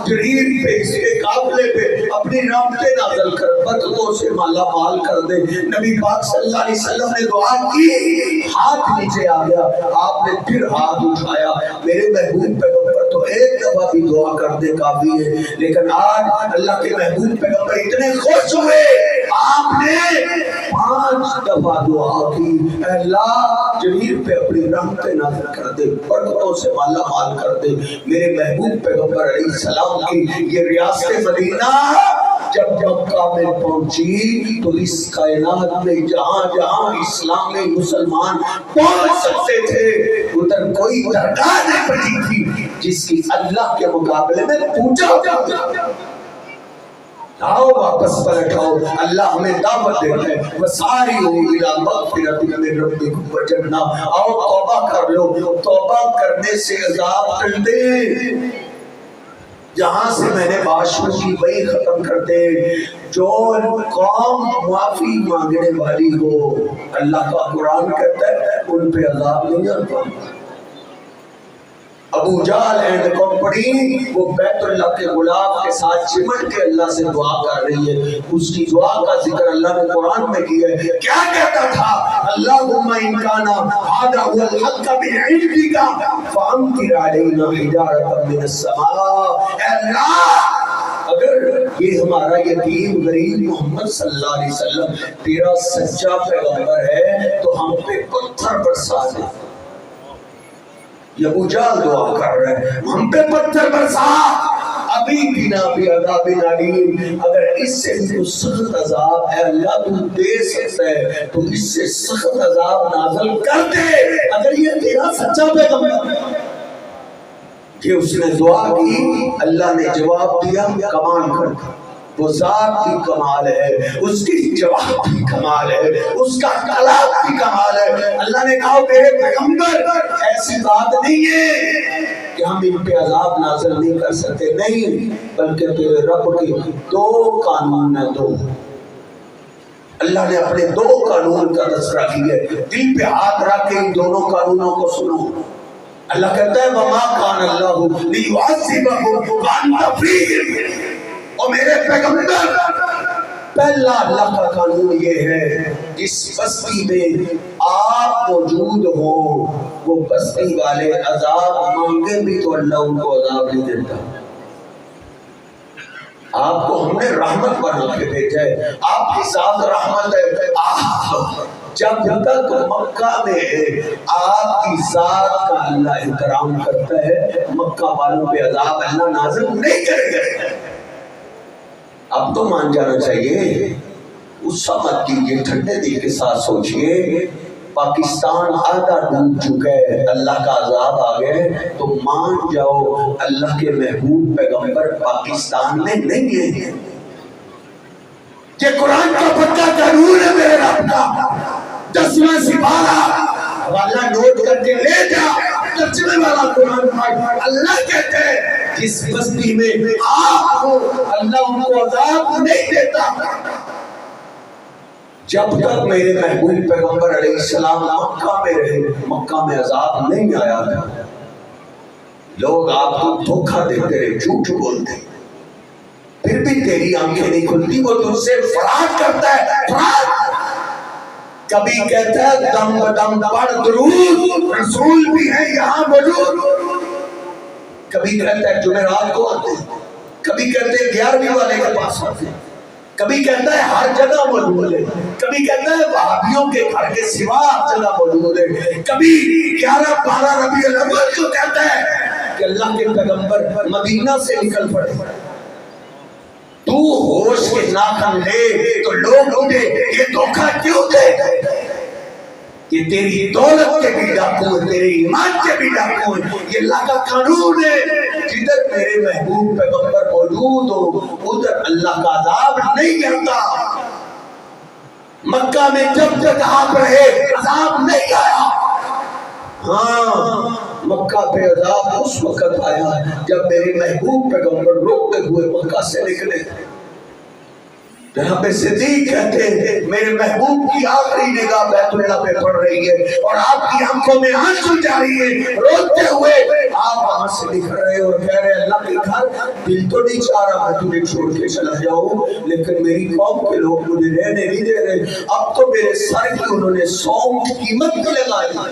جریر پہ اس کے قافلے پہ اپنی رحمتیں نازل کر، برکتوں سے مالا مال کر دے۔ نبی پاک صلی اللہ علیہ وسلم نے دعا کی، ہاتھ نیچے آ گیا، آپ نے پھر ہاتھ اٹھایا، میرے محبوب پیغمبر تو ایک دفعہ بھی دعا کر دے کافی ہے، لیکن آج اللہ کے محبوب پیغمبر اتنے خوش ہوئے، آپ نے 5 دفعہ دعا کی، اے اللہ جریر پہ اپنی رحمتیں نازل کر دے، برکتوں سے مالا مال کر دے۔ میرے محبوب پیغمبر علیہ السلام کی یہ ریاست مدینہ جب مکہ میں پہنچی تو اس کائنات میں جہاں جہاں اسلامی مسلمان پہنچ سکتے تھے ادھر کوئی درگاہ نہیں بنی تھی جس کی اللہ کے مقابلے میں پوجا جاتا۔ آؤ واپس پلٹاؤ، اللہ ہمیں دعوت دیتا ہے، وَسَارِعُوا إِلَىٰ مَغْفِرَةٍ مِّن رَّبِّكُمْ وَجَنَّةٍ۔ آؤ توبہ کر لو، توبہ کرنے سے عذاب ٹلتے، جہاں سے میں نے بات شروع کی وہی ختم کرتے۔ جو قوم معافی مانگنے والی ہو، اللہ کا قرآن کہتا ہے ان پہ عذاب نہیں آتا۔ ابو جہل اینڈ کمپنی وہ بیت اللہ کے غلاف کے ساتھ چمٹ کے اللہ سے دعا کر رہی ہے، اس کی دعا کا ذکر اللہ نے قرآن میں کیا ہے۔ کیا کہتا تھا؟ اللہم ان کان ھذا ھو الحق من عندک فامطر علینا حجارۃ من السماء۔ اے اللہ اگر یہ ہمارا یتیم غریب محمد صلی اللہ علیہ وسلم تیرا سچا پیغمبر ہے تو ہم پہ پتھر برسا دے۔ یہ ابو جہل دعا کر رہے ہیں، ہم پہ پتھر برسا، ابھی بنا بھی عذاب علیم، اگر اس سے بھی سخت عذاب ہے اللہ تو دے سکتا ہے تو اس سے سخت عذاب نازل کر دے اگر یہ تیرا سچا پیغمبر ہے۔ کہ اس نے دعا کی، اللہ نے جواب دیا، کمان کر۔ وہ ذات بھی کمال ہے، اس کی جواب بھی کمال ہے، اس کا کلام بھی کمال ہے۔ اللہ نے کہا میرے پیغمبر ایسی بات نہیں ہے کہ ہم ان پہ عذاب نازل نہیں کر سکتے، نہیں، بلکہ تیرے رب کے 2 قانون ہیں، 2۔ اللہ نے اپنے 2 قانون کا تذکرہ کیا ہے، دل پہ ہاتھ رکھ کے ان دونوں قانونوں کو سنو۔ اللہ کہتا ہے وَمَا كَانَ اللَّهُ لِيُعَذِّبَهُمْ وَأَنْتَ فِيهِمْ۔ اور میرے پیغمبر پہلا اللہ کا قانون یہ ہے جس بستی میں آپ موجود ہو وہ بستی والے عذاب مانگے بھی تو اللہ ان کو عذاب نہیں دیتا۔ آپ کو ہم نے رحمت بنا کے بھیجا ہے، آپ کی ذات رحمت ہے۔ جب تک مکہ میں آپ کی ذات کا اللہ احترام کرتا ہے مکہ والوں پہ عذاب اللہ نازل نہیں کرے گا۔ اب تو مان جانا چاہیے، غصہ مت کیجیے، ٹھنڈے دل کے ساتھ سوچئے، پاکستان آدھا ڈوب چکا ہے، اللہ کا عذاب آ گئے تو مان جاؤ اللہ کے محبوب پیغمبر پاکستان میں نہیں ہے۔ یہ قرآن کا پکا قانون ہے میرے رب کا، 10واں سپارہ والا نوٹ کر کے لے جا، ترجمے والا قرآن اللہ کہتے ہیں جس بستی میں آپ ہو اللہ ان کو عذاب نہیں دیتا۔ جب تک میرے محبوب پیغمبر علیہ السلام مکہ میں رہے مکہ میں عذاب نہیں آیا تھا۔ لوگ آپ کو دھوکہ دیتے رہے، جھوٹ بولتے، پھر بھی تیری آنکھیں نہیں کھلتی، وہ تجھ سے فراڈ کرتا ہے، فراڈ۔ کبھی کہتا ہے دم بدم پڑھ درود، رسول بھی ہے یہاں موجود۔ کبھی کہتا ہے جمعرات کو آتے ہیں، کبھی کہتے ہیں 11ویں والے کے پاس آتے ہیں، کبھی کہتا ہے ہر جگہ موجود ہے، کبھی کہتا ہے وہابیوں کے گھر کے سوا ہر جگہ موجود ہے، کبھی 11-12 ربیع الاول کو کہتا ہے کہ اللہ کے پیغمبر مدینہ سے نکل پڑے۔ تو ہوش کے ناخن لے تو لوگ تجھے یہ دھوکہ کیوں دے کہ تیری دولت کے بھی ڈاکو ہیں، تیرے ایمان کے بھی ڈاکو ہیں۔ یہ اللہ کا قانون ہے، جدھر میرے محبوب پیغمبر موجود ہو ادھر اللہ کا عذاب نہیں کرتا۔ مکہ میں جب تک آپ رہے عذاب نہیں آیا. ہاں مکہ پہ عذاب اس وقت آیا جب میرے محبوب پیغمبر روتے ہوئے مکہ سے نکلے. جناب صدیق کہتے ہیں میرے محبوب کی آخری نگاہ بیت اللہ پہ پڑ رہی ہے اور آپ کی آنکھوں میں آنسو جاری ہے. روتے ہوئے آپ وہاں سے نکل رہے اور کہہ رہے اللہ کے گھر دل تو نہیں چاہ رہا میں تمہیں چھوڑ کے چلا جاؤں لیکن میری قوم کے لوگ مجھے رہنے نہیں دے رہے. اب تو میرے سر کی انہوں نے 100 کی قیمت بھی لگائی.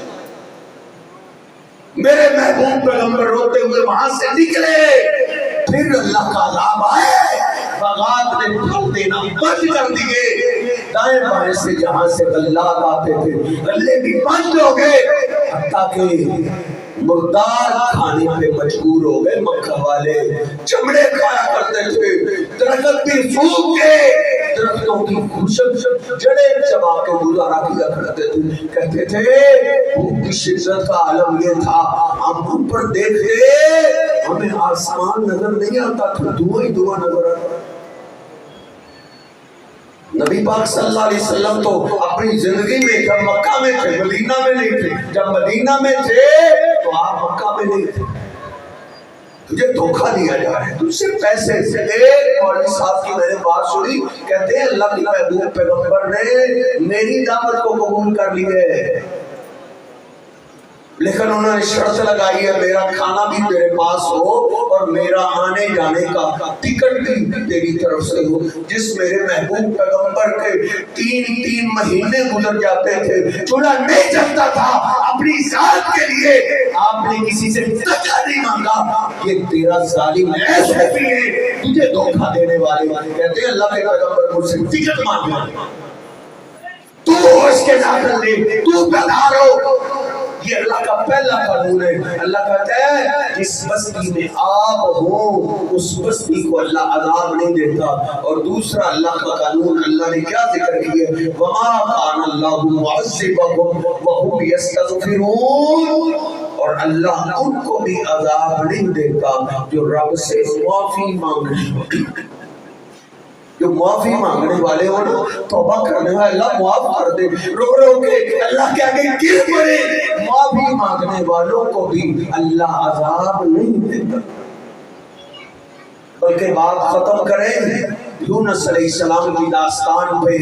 میرے محبوب پیغمبر روتے ہوئے وہاں سے نکلے. پھر اللہ کا عذاب آئے. باغات نے پھل دینا بند کر دیے. دائیں بائیں سے جہاں سے غلات آتے تھے غلے بھی بند ہو گئے حتیٰ کہ مردار کھانے پہ مجبور ہو گئے. مکہ والے چمڑے کھایا کرتے تھے. درخت بھی سوکھ گئے. درختوں کی خوشک جڑیں چبا کے گزارا کیا کرتے تھے. کہتے تھے بھوک کی شدت کا عالم یہ تھا ہم پر دیکھتے ہمیں آسمان نظر نہیں آتا تھا دھواں ہی دھواں نظر آتا. نبی پاک صلی اللہ علیہ وسلم تو اپنی زندگی میں جب مکہ میں تھے مدینہ میں نہیں تھے. جب مدینہ میں تھے تو آپ مکہ میں نہیں تھے. تجھے دھوکہ دیا جا رہا ہے تجھ سے پیسے سے. ایک مولوی صاحب کی میں نے بات سنی کہتے ہیں اللہ کے محبوب پیغمبر نے میری دعوت کو قبول کر لی ہے لیکن انہوں نے شرط لگائی ہے میرا کھانا بھی تیرے پاس ہو اور میرا آنے جانے کا ٹکٹ بھی تیری طرف سے ہو. جس میرے محبوب پیغمبر کے 3 مہینے گزر جاتے تھے چولہا نہیں جلتا تھا اپنی ذات کے لیے آپ نے کسی سے ٹکا نہیں مانگا. یہ تیرا ظالم ایسے بھی ہے تجھے دھوکہ دینے والے. کہتے ہیں اللہ کے پیغمبر مجھ سے ٹکٹ مانگا تو اس کے داخل لے تو بدار ہو. یہ اللہ کا پہلا قانون ہے. اللہ کہتا ہے جس بستی میں آپ ہو اس بستی کو اللہ عذاب نہیں دیتا. اور دوسرا اللہ کا قانون اللہ نے کیا ذکر کیا ہے وَمَا كَانَ اللَّهُ مُعَذِّبَهُمْ وَهُمْ يَسْتَغْفِرُونَ. اور اللہ ان کو بھی عذاب نہیں دیتا جو رب سے معافی مانگنے جو معافی مانگنے والے ہو نا توبہ کرنے والے اللہ معاف کر دے. رو رو کے اللہ کے آگے گر پڑے. معافی مانگنے والوں کو بھی اللہ عذاب نہیں دیتا. بلکہ بات ختم کریں یونس علیہ السلام کی داستان پہ.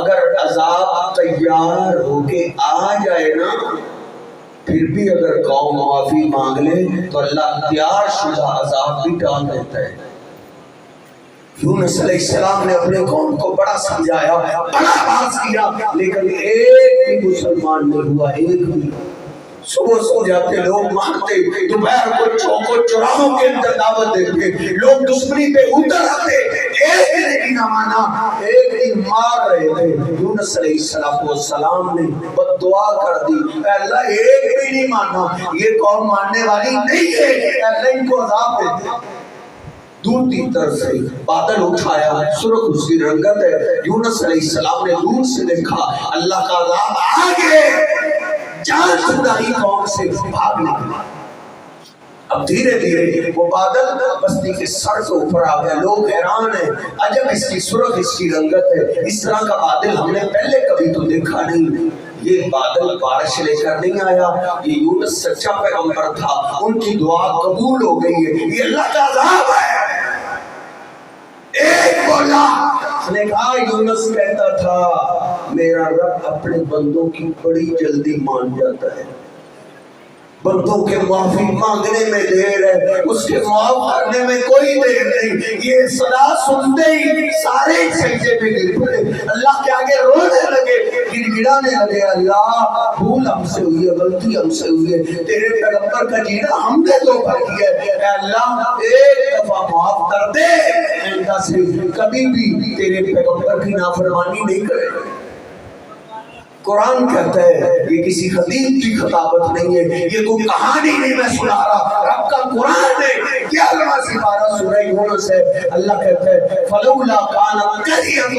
اگر عذاب تیار ہو کے آ جائے نا پھر بھی اگر قوم معافی مانگ لے تو اللہ تیار شدہ عذاب بھی ڈال دیتا ہے. یونس علیہ السلام نے اپنے قوم کو بڑا سمجھایا بڑا باز کیا لیکن ایک بھی مسلمان نہیں ہوا. ایک بھی. صبح سو جاتے لوگ مارتے دوپہر کو چوکوں چوراہوں کے اندر دعوت دیتے لوگ دشمنی پہ اتر آتے. ایک نے نہ مانا ایک دن مار رہے تھے. یونس علیہ السلام نے بد دعا کر دی اے اللہ ایک بھی نہیں مانا یہ قوم ماننے والی نہیں ہے اے اللہ ان کو عذاب دے. دور کی طرف سے بادل اٹھایا سرخ اس کی رنگت ہے. یونس علیہ السلام نے دور سے دیکھا اللہ کا عذاب آگے جان چھڑائی قوم سے بھاگ نکلا. اب دھیرے دھیرے وہ بادل بستی کے سر سے اوپر آ گیا. لوگ حیران ہیں عجب اس کی سرخ اس کی رنگت ہے. اس طرح کا بادل ہم نے پہلے کبھی تو دیکھا نہیں. یہ بادل بارش لے کر نہیں آیا. یہ یونس سچا پیغمبر تھا ان کی دعا قبول ہو گئی ہے. یہ اللہ کا عذاب ہے. ایک بولا نے کہا یونس کہتا تھا میرا رب اپنے بندوں کی بڑی جلدی مان جاتا ہے. بندوں کے معافی مانگنے میں دیر ہے اس کے معاف کرنے میں کوئی دیر نہیں. یہ صدا سنتے ہی سارے سجدے میں گر پڑے. اللہ کے آگے رونے لگے گڑ گڑانے لگے اللہ بھول ہم سے ہوئی ہے غلطی ہم سے ہوئی ہے تیرے پیغمبر کا جینا ہم نے دھوکہ کیا ہے. اے اللہ ایک دفعہ معاف کر دے آئندہ سے کبھی بھی تیرے پیغمبر کی نافرمانی نہیں کرے. قرآن کہتا ہے یہ کسی خطیب کی خطابت نہیں ہے یہ کوئی کہانی نہیں میں سنا رہا رب کا قرآن ہے. 11واں سپارہ سورہ یونس ہے. اللہ کہتا ہے فلولا كانت قرية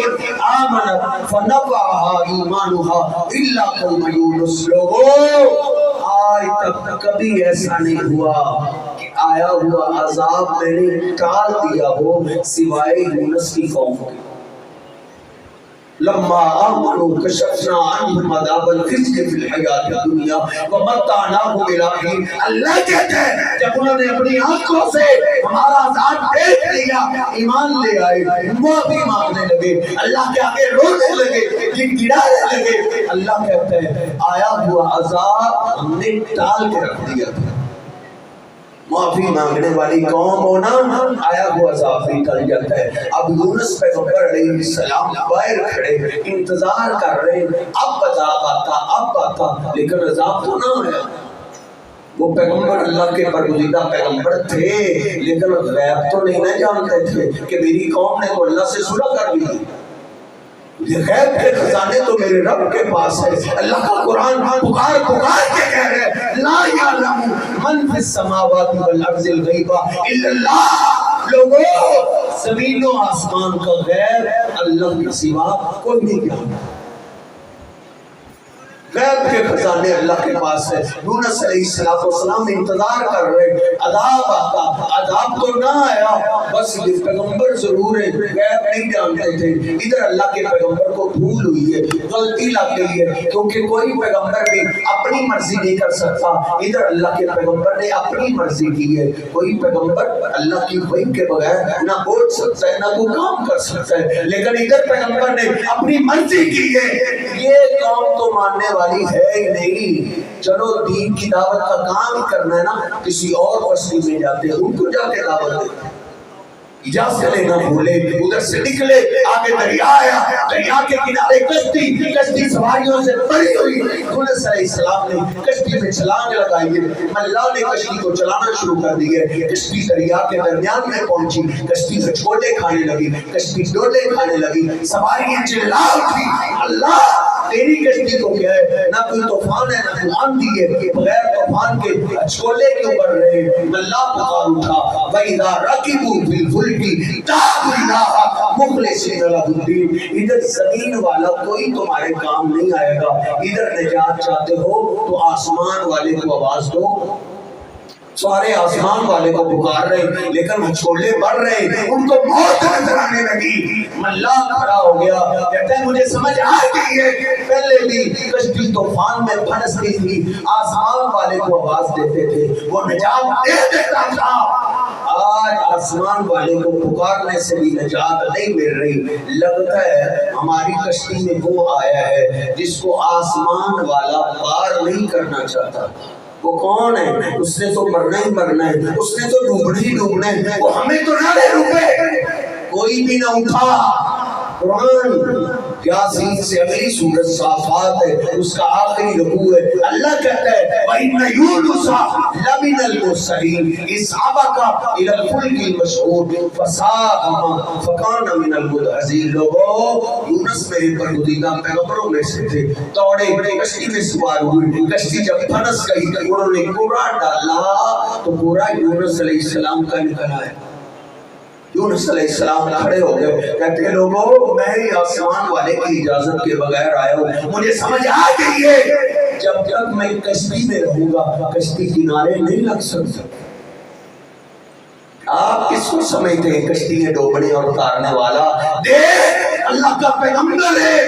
آمنت فنفعها ایمانها الا قوم یونس. لوگوں آج تک کبھی ایسا نہیں ہوا کہ آیا ہوا عذاب میں نے ٹال دیا ہو سوائے یونس کی قوم کے. لما آمنوا کشفنا عنہم عذاب الخزي فی الحیات الدنیا ومتعناہم الی حین. اللہ کہتے ہیں جب انہوں نے اپنی آنکھوں سے ہمارا عذاب دیکھ لیا ایمان لے آئے, معافی مانگنے لگے, اللہ کے آگے رونے لگے, گڑگڑانے لگے. اللہ کہتے ہیں آیا ہوا عذاب ہم نے ٹال کے رکھ دیا تھا. معافی مانگنے والی قوم ہونا آیا ہوا عذاب بھی ٹل جاتا ہے. اب یونس پیغمبر علیہ السلام باہر کھڑے انتظار کر رہے ہیں اب عذاب آتا اب آتا, لیکن عذاب تو نہ آیا. وہ پیغمبر اللہ کے برگزیدہ پیغمبر تھے لیکن غیب تو نہیں نہ جانتے تھے کہ میری قوم نے تو اللہ سے صلح کر لی. یہ غیب کے خزانے تو میرے رب کے پاس ہے. اللہ کا قرآن پکار پکار کے کہہ رہے ہیں لا یعلم من فی السماوات والارض الغیب الا اللہ. لوگوں زمین و آسمان کا غیب اللہ کے سوا کوئی نہیں جانتا. غیب کے خزانے اللہ کے پاس ہے. یونس علیہ السلام انتظار کر رہے عذاب آتا, عذاب تو نہ آیا. بس یہ پیغمبر ضرور ہے غیب نہیں جانتے تھے. ادھر اللہ کے پیغمبر کو بھول ہوئی ہے, غلطی لگ گئی ہے, کیونکہ کوئی پیغمبر بھی اپنی مرضی نہیں کر سکتا. ادھر اللہ کے پیغمبر نے اپنی مرضی کی ہے. کوئی پیغمبر اللہ کی وحی کے بغیر نہ بول سکتا ہے نہ کوئی کام کر سکتا ہے, لیکن ادھر پیغمبر نے اپنی مرضی کی ہے. یہ قوم تو ماننے والی ہے ہی نہیں. چلو دین کی دعوت کا کام ہی کرنا ہے نا, کسی اور بستی میں جاتے ہیں ان کو جا کے دعوت دیتے ہیں. اجازت لینا بھولے, ادھر سے نکلے آگے دریا آیا, دریا کے کنارے کشتی, کشتی سواریوں سے بھری ہوئی. یونس علیہ السلام نے کشتی میں چھلانگ لگائی ہے, اللہ نے کشتی کو چلانا شروع کر دی ہے. کشتی دریا کے درمیان میں پہنچی, کشتی سے چھوٹے کھانے لگی, کشتی ڈولے کھانے لگی, سواریاں چلا اٹھی اللہ تیری کشتی کو کیا ہے, نہ کوئی طوفان ہے نہ کوئی آندھی ہے, بغیر طوفان کے چھولے کیوں بڑھ رہے. اللہ پکار اٹھا وَإِذَا رَكِبُوا فِي الْفُلْكِ دَعَوُا اللَّهَ مُخْلِصِينَ لَهُ الدِّينَ. ادھر زمین والا کوئی تمہارے کام نہیں آئے گا. ادھر نجات چاہتے ہو تو آسمان والے کو آواز دو. سارے آسمان والے کو پکار رہے لیکن چھولے بڑھ رہے, ان کو موت نظر آنے لگی. اللہ کھڑا ہو گیا, کہتے ہیں مجھے سمجھ آ گئی ہے, پہلے بھی کشتی طوفان میں پھنستی تھی, آسمان والے کو آواز دیتے تھے, وہ نجات دے دیتا تھا. آج آسمان والے کو پکارنے سے بھی نجات نہیں مل رہی. لگتا ہے ہماری کشتی میں وہ آیا ہے جس کو آسمان والا پار نہیں کرنا چاہتا. وہ کون ہے؟ اس نے تو مرنا ہی مرنا ہے, اس نے تو ڈوبنا ہی ڈوبنا ہے. وہ ہمیں تو نہ لے ڈوبے, کوئی بھی نہ اٹھا. قرآن یاسین سے اگلی سورت صافات ہے, اس کا آخری رکوع ہے. اللہ کہتا ہے وَإِنَّ يُونُسَ لَمِنَ الْمُرْسَلِينَ إِذْ أَبَقَ إِلَى الْفُلْكِ الْمَشْحُونِ فَسَاهَمَ فَكَانَ مِنَ الْمُدْحَضِينَ. لوگوں یونس میرے برگزیدہ پیغمبروں میں سے تھے, دوڑے کشتی میں سوار ہوئے, کشتی جب پھنس گئی انہوں نے کوڑا ڈالا تو کوڑا یونس علیہ السلام کا نکلا ہے. یونس علیہ السلام کھڑے ہو گئے, کہتے ہیں لوگوں میں ہی آسمان والے کی اجازت کے بغیر آیا ہوں. مجھے سمجھ آ گئی ہے جب تک میں کشتی میں رہوں گا کشتی کنارے نہیں لگ سکتا. آپ کس کو سمجھتے ہیں کشتی میں ڈوبنے اور اتارنے والا؟ دیکھ اللہ کا پیغمبر ہے,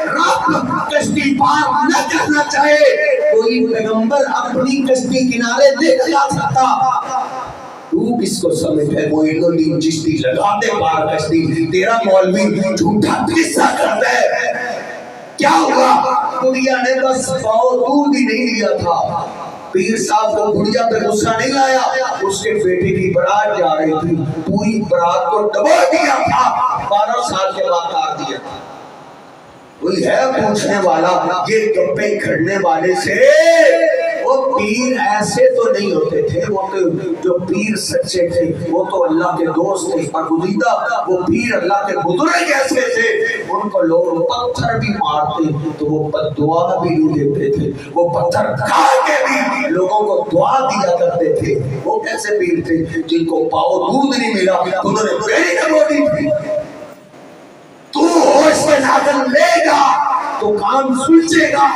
رب کشتی پار نہ کرنا چاہے, کوئی پیغمبر اپنی کشتی کنارے نہیں لا سکتا. تو کس کو سمجھ ہے معین الدین چشتی لگا دے پار کشتی, تیرا مولوی جھوٹا قصہ کرتا ہے. کیا ہوا؟ بڑھیا نے بس پاؤ دودھ ہی نہیں لیا تھا. پیر صاحب کو بڑھیا پہ غصہ نہیں آیا, اس کے بیٹے کی برات جا رہی تھی, پوری برات کو دبا دیا تھا, 12 سال کے بعد کار دیا. کوئی ہے پوچھنے والا یہ گپے کھڑنے والے سے؟ وہ پیر ایسے تو نہیں ہوتے تھے, وہ تو جو پیر سچے تھے وہ تو اللہ کے دوست تھے. برگزیدہ وہ پیر اللہ کے بزرگ ایسے تھے, ان کو لوگ پتھر بھی مارتے تو وہ دعا بھی نہیں دیتے تھے, وہ پتھر کھا کے بھی لوگوں کو دعا دیا کرتے تھے. وہ کیسے پیر تھے جن کو پاؤ دودھ نہیں ملا انہوں نے بیڑی نبو دی تھی. تو ہوش میں ناظر لے گا تو کام سلجھے گا,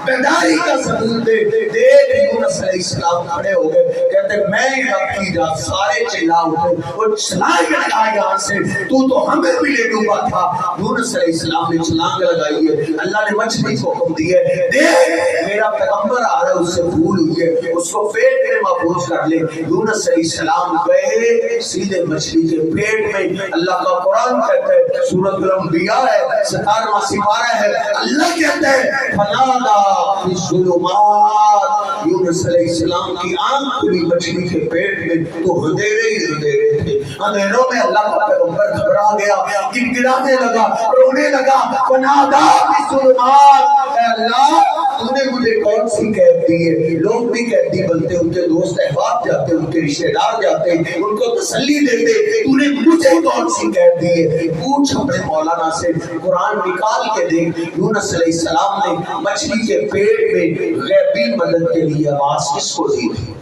بیداری کا ثبوت دے۔ دیکھ یونس علیہ السلام کھڑے ہو گئے، کہتے میں رب کی ذات، سارے چلا اٹھے اور چھلانگ لگا یہاں سے، تو ہمیں بھی لے ڈوبا تھا۔ یونس علیہ السلام نے چھلانگ لگائی ہے، اللہ نے مچھلی کو حکم دی ہے، دیکھ میرا پیغمبر آ رہا ہے، اس سے بھول ہوئی ہے، اس کو پیٹ میں محفوظ کر لے۔ یونس علیہ السلام گئے سیدھے مچھلی کے پیٹ میں۔ اللہ کا قرآن کہتا ہے، سورۃ الانبیاء ہے 17واں سپارہ ہے، اللہ کہتا ہے فنادا فی الظلمات، یونس علیہ السلام کی آنکھ کھلی مچھلی کے پیٹ میں، تو اندھیرے ہی اندھیرے تھے۔ اندھیروں میں اللہ کا پیغمبر گھبرا گیا، گڑگڑانے لگا، رونے لگا، فنادا فی الظلمات، اے اللہ تو نے مجھے کون سی قید دی ہے؟ لوگ بھی قیدی بنتے، ان کے دوست احباب جاتے، ان کے رشتہ دار جاتے، ان کو تسلی دیتے، تو نے مجھے کون سی قید دی ہے؟ پوچھ اپنے مولانا سے، قرآن نکال کے دیکھ۔ یونس علیہ السلام نے مچھلی کے پیٹ میں غیبی مدد کے لیے آواز کس کو دی تھی؟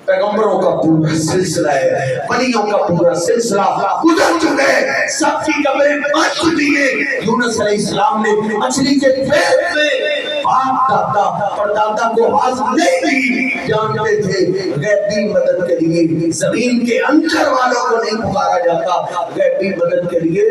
پیغمبروں کا پورا سلسلہ ہے، ولیوں کا پورا سلسلہ گزر چکے، سب کی قبریں بن چکی ہیں۔ یونس علیہ السلام نے مچھلی کے پیٹ میں باپ دادا اور دادا کو آواز نہیں دی، جانتے تھے غیبی مدد کے لیے زمین کے اندر والوں کو نہیں پکارا جاتا، غیبی مدد کے لیے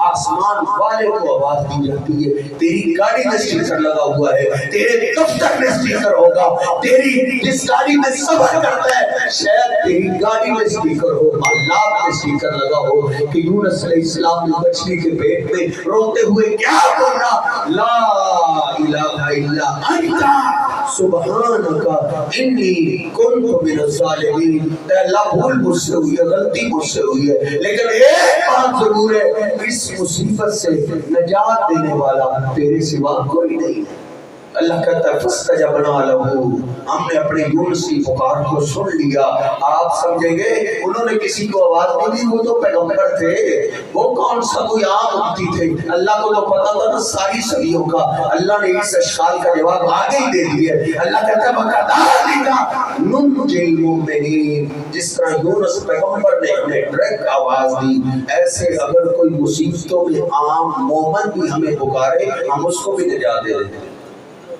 آسمان والے کو آواز دی جاتی ہے۔ تیری گاڑی میں سٹیکر لگا ہوا ہے، تیرے دفتر میں سٹیکر ہوگا، تیری جس گاڑی میں سفر کرتا ہے شاید تیری گاڑی میں سٹیکر ہو، اللہ میں سٹیکر لگا ہو کہ یونس علیہ السلام نے مچھلی کے پیٹ میں روتے ہوئے کیا بولا؟ لا الہ الا انت سبحانک انی کنت من الظالمین۔ اے اللہ بھول مجھ سے ہوئی ہے، غلطی مجھ سے ہوئی ہے، لیکن ایک بات ضرور ہے، اس مصیبت سے نجات دینے والا تیرے سوا کوئی نہیں ہے۔ اللہ کہتا ہے فاستجبنا لہ، ہم نے اپنے یونس کی پکار کو سن لیا۔ آپ سمجھیں گے انہوں نے کسی کو آواز نہیں دی، وہ تو پیغمبر تھے، وہ کون سا کوئی عام امتی تھے؟ اللہ کو تو پتا تھا نا ساری صدیوں کا۔ اللہ نے اس اشکال کا جواب آگے ہی دے دیا۔ اللہ کہتا ہے وَكَذَلِكَ نُنْجِي الْمُؤْمِنِينَ، جس طرح یونس پیغمبر نے ہمیں ڈائریکٹ آواز دی، ایسے اگر کوئی مصیبتوں میں عام مومن بھی ہمیں پکارے، ہم اس کو بھی نجات دے دیں۔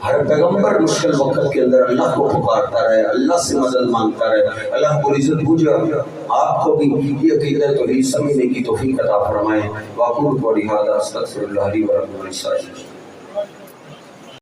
ہر پیغمبر مشکل وقت کے اندر اللہ کو پکارتا رہے، اللہ سے مدد مانگتا رہے۔ اللہ کو عزت بوجھے آپ کو بھی یہ عقیدہ توحید سمجھنے کی توفیق عطا فرمائے۔ واقول قولی ھذا استغفر اللہ لی ولکم ولسائر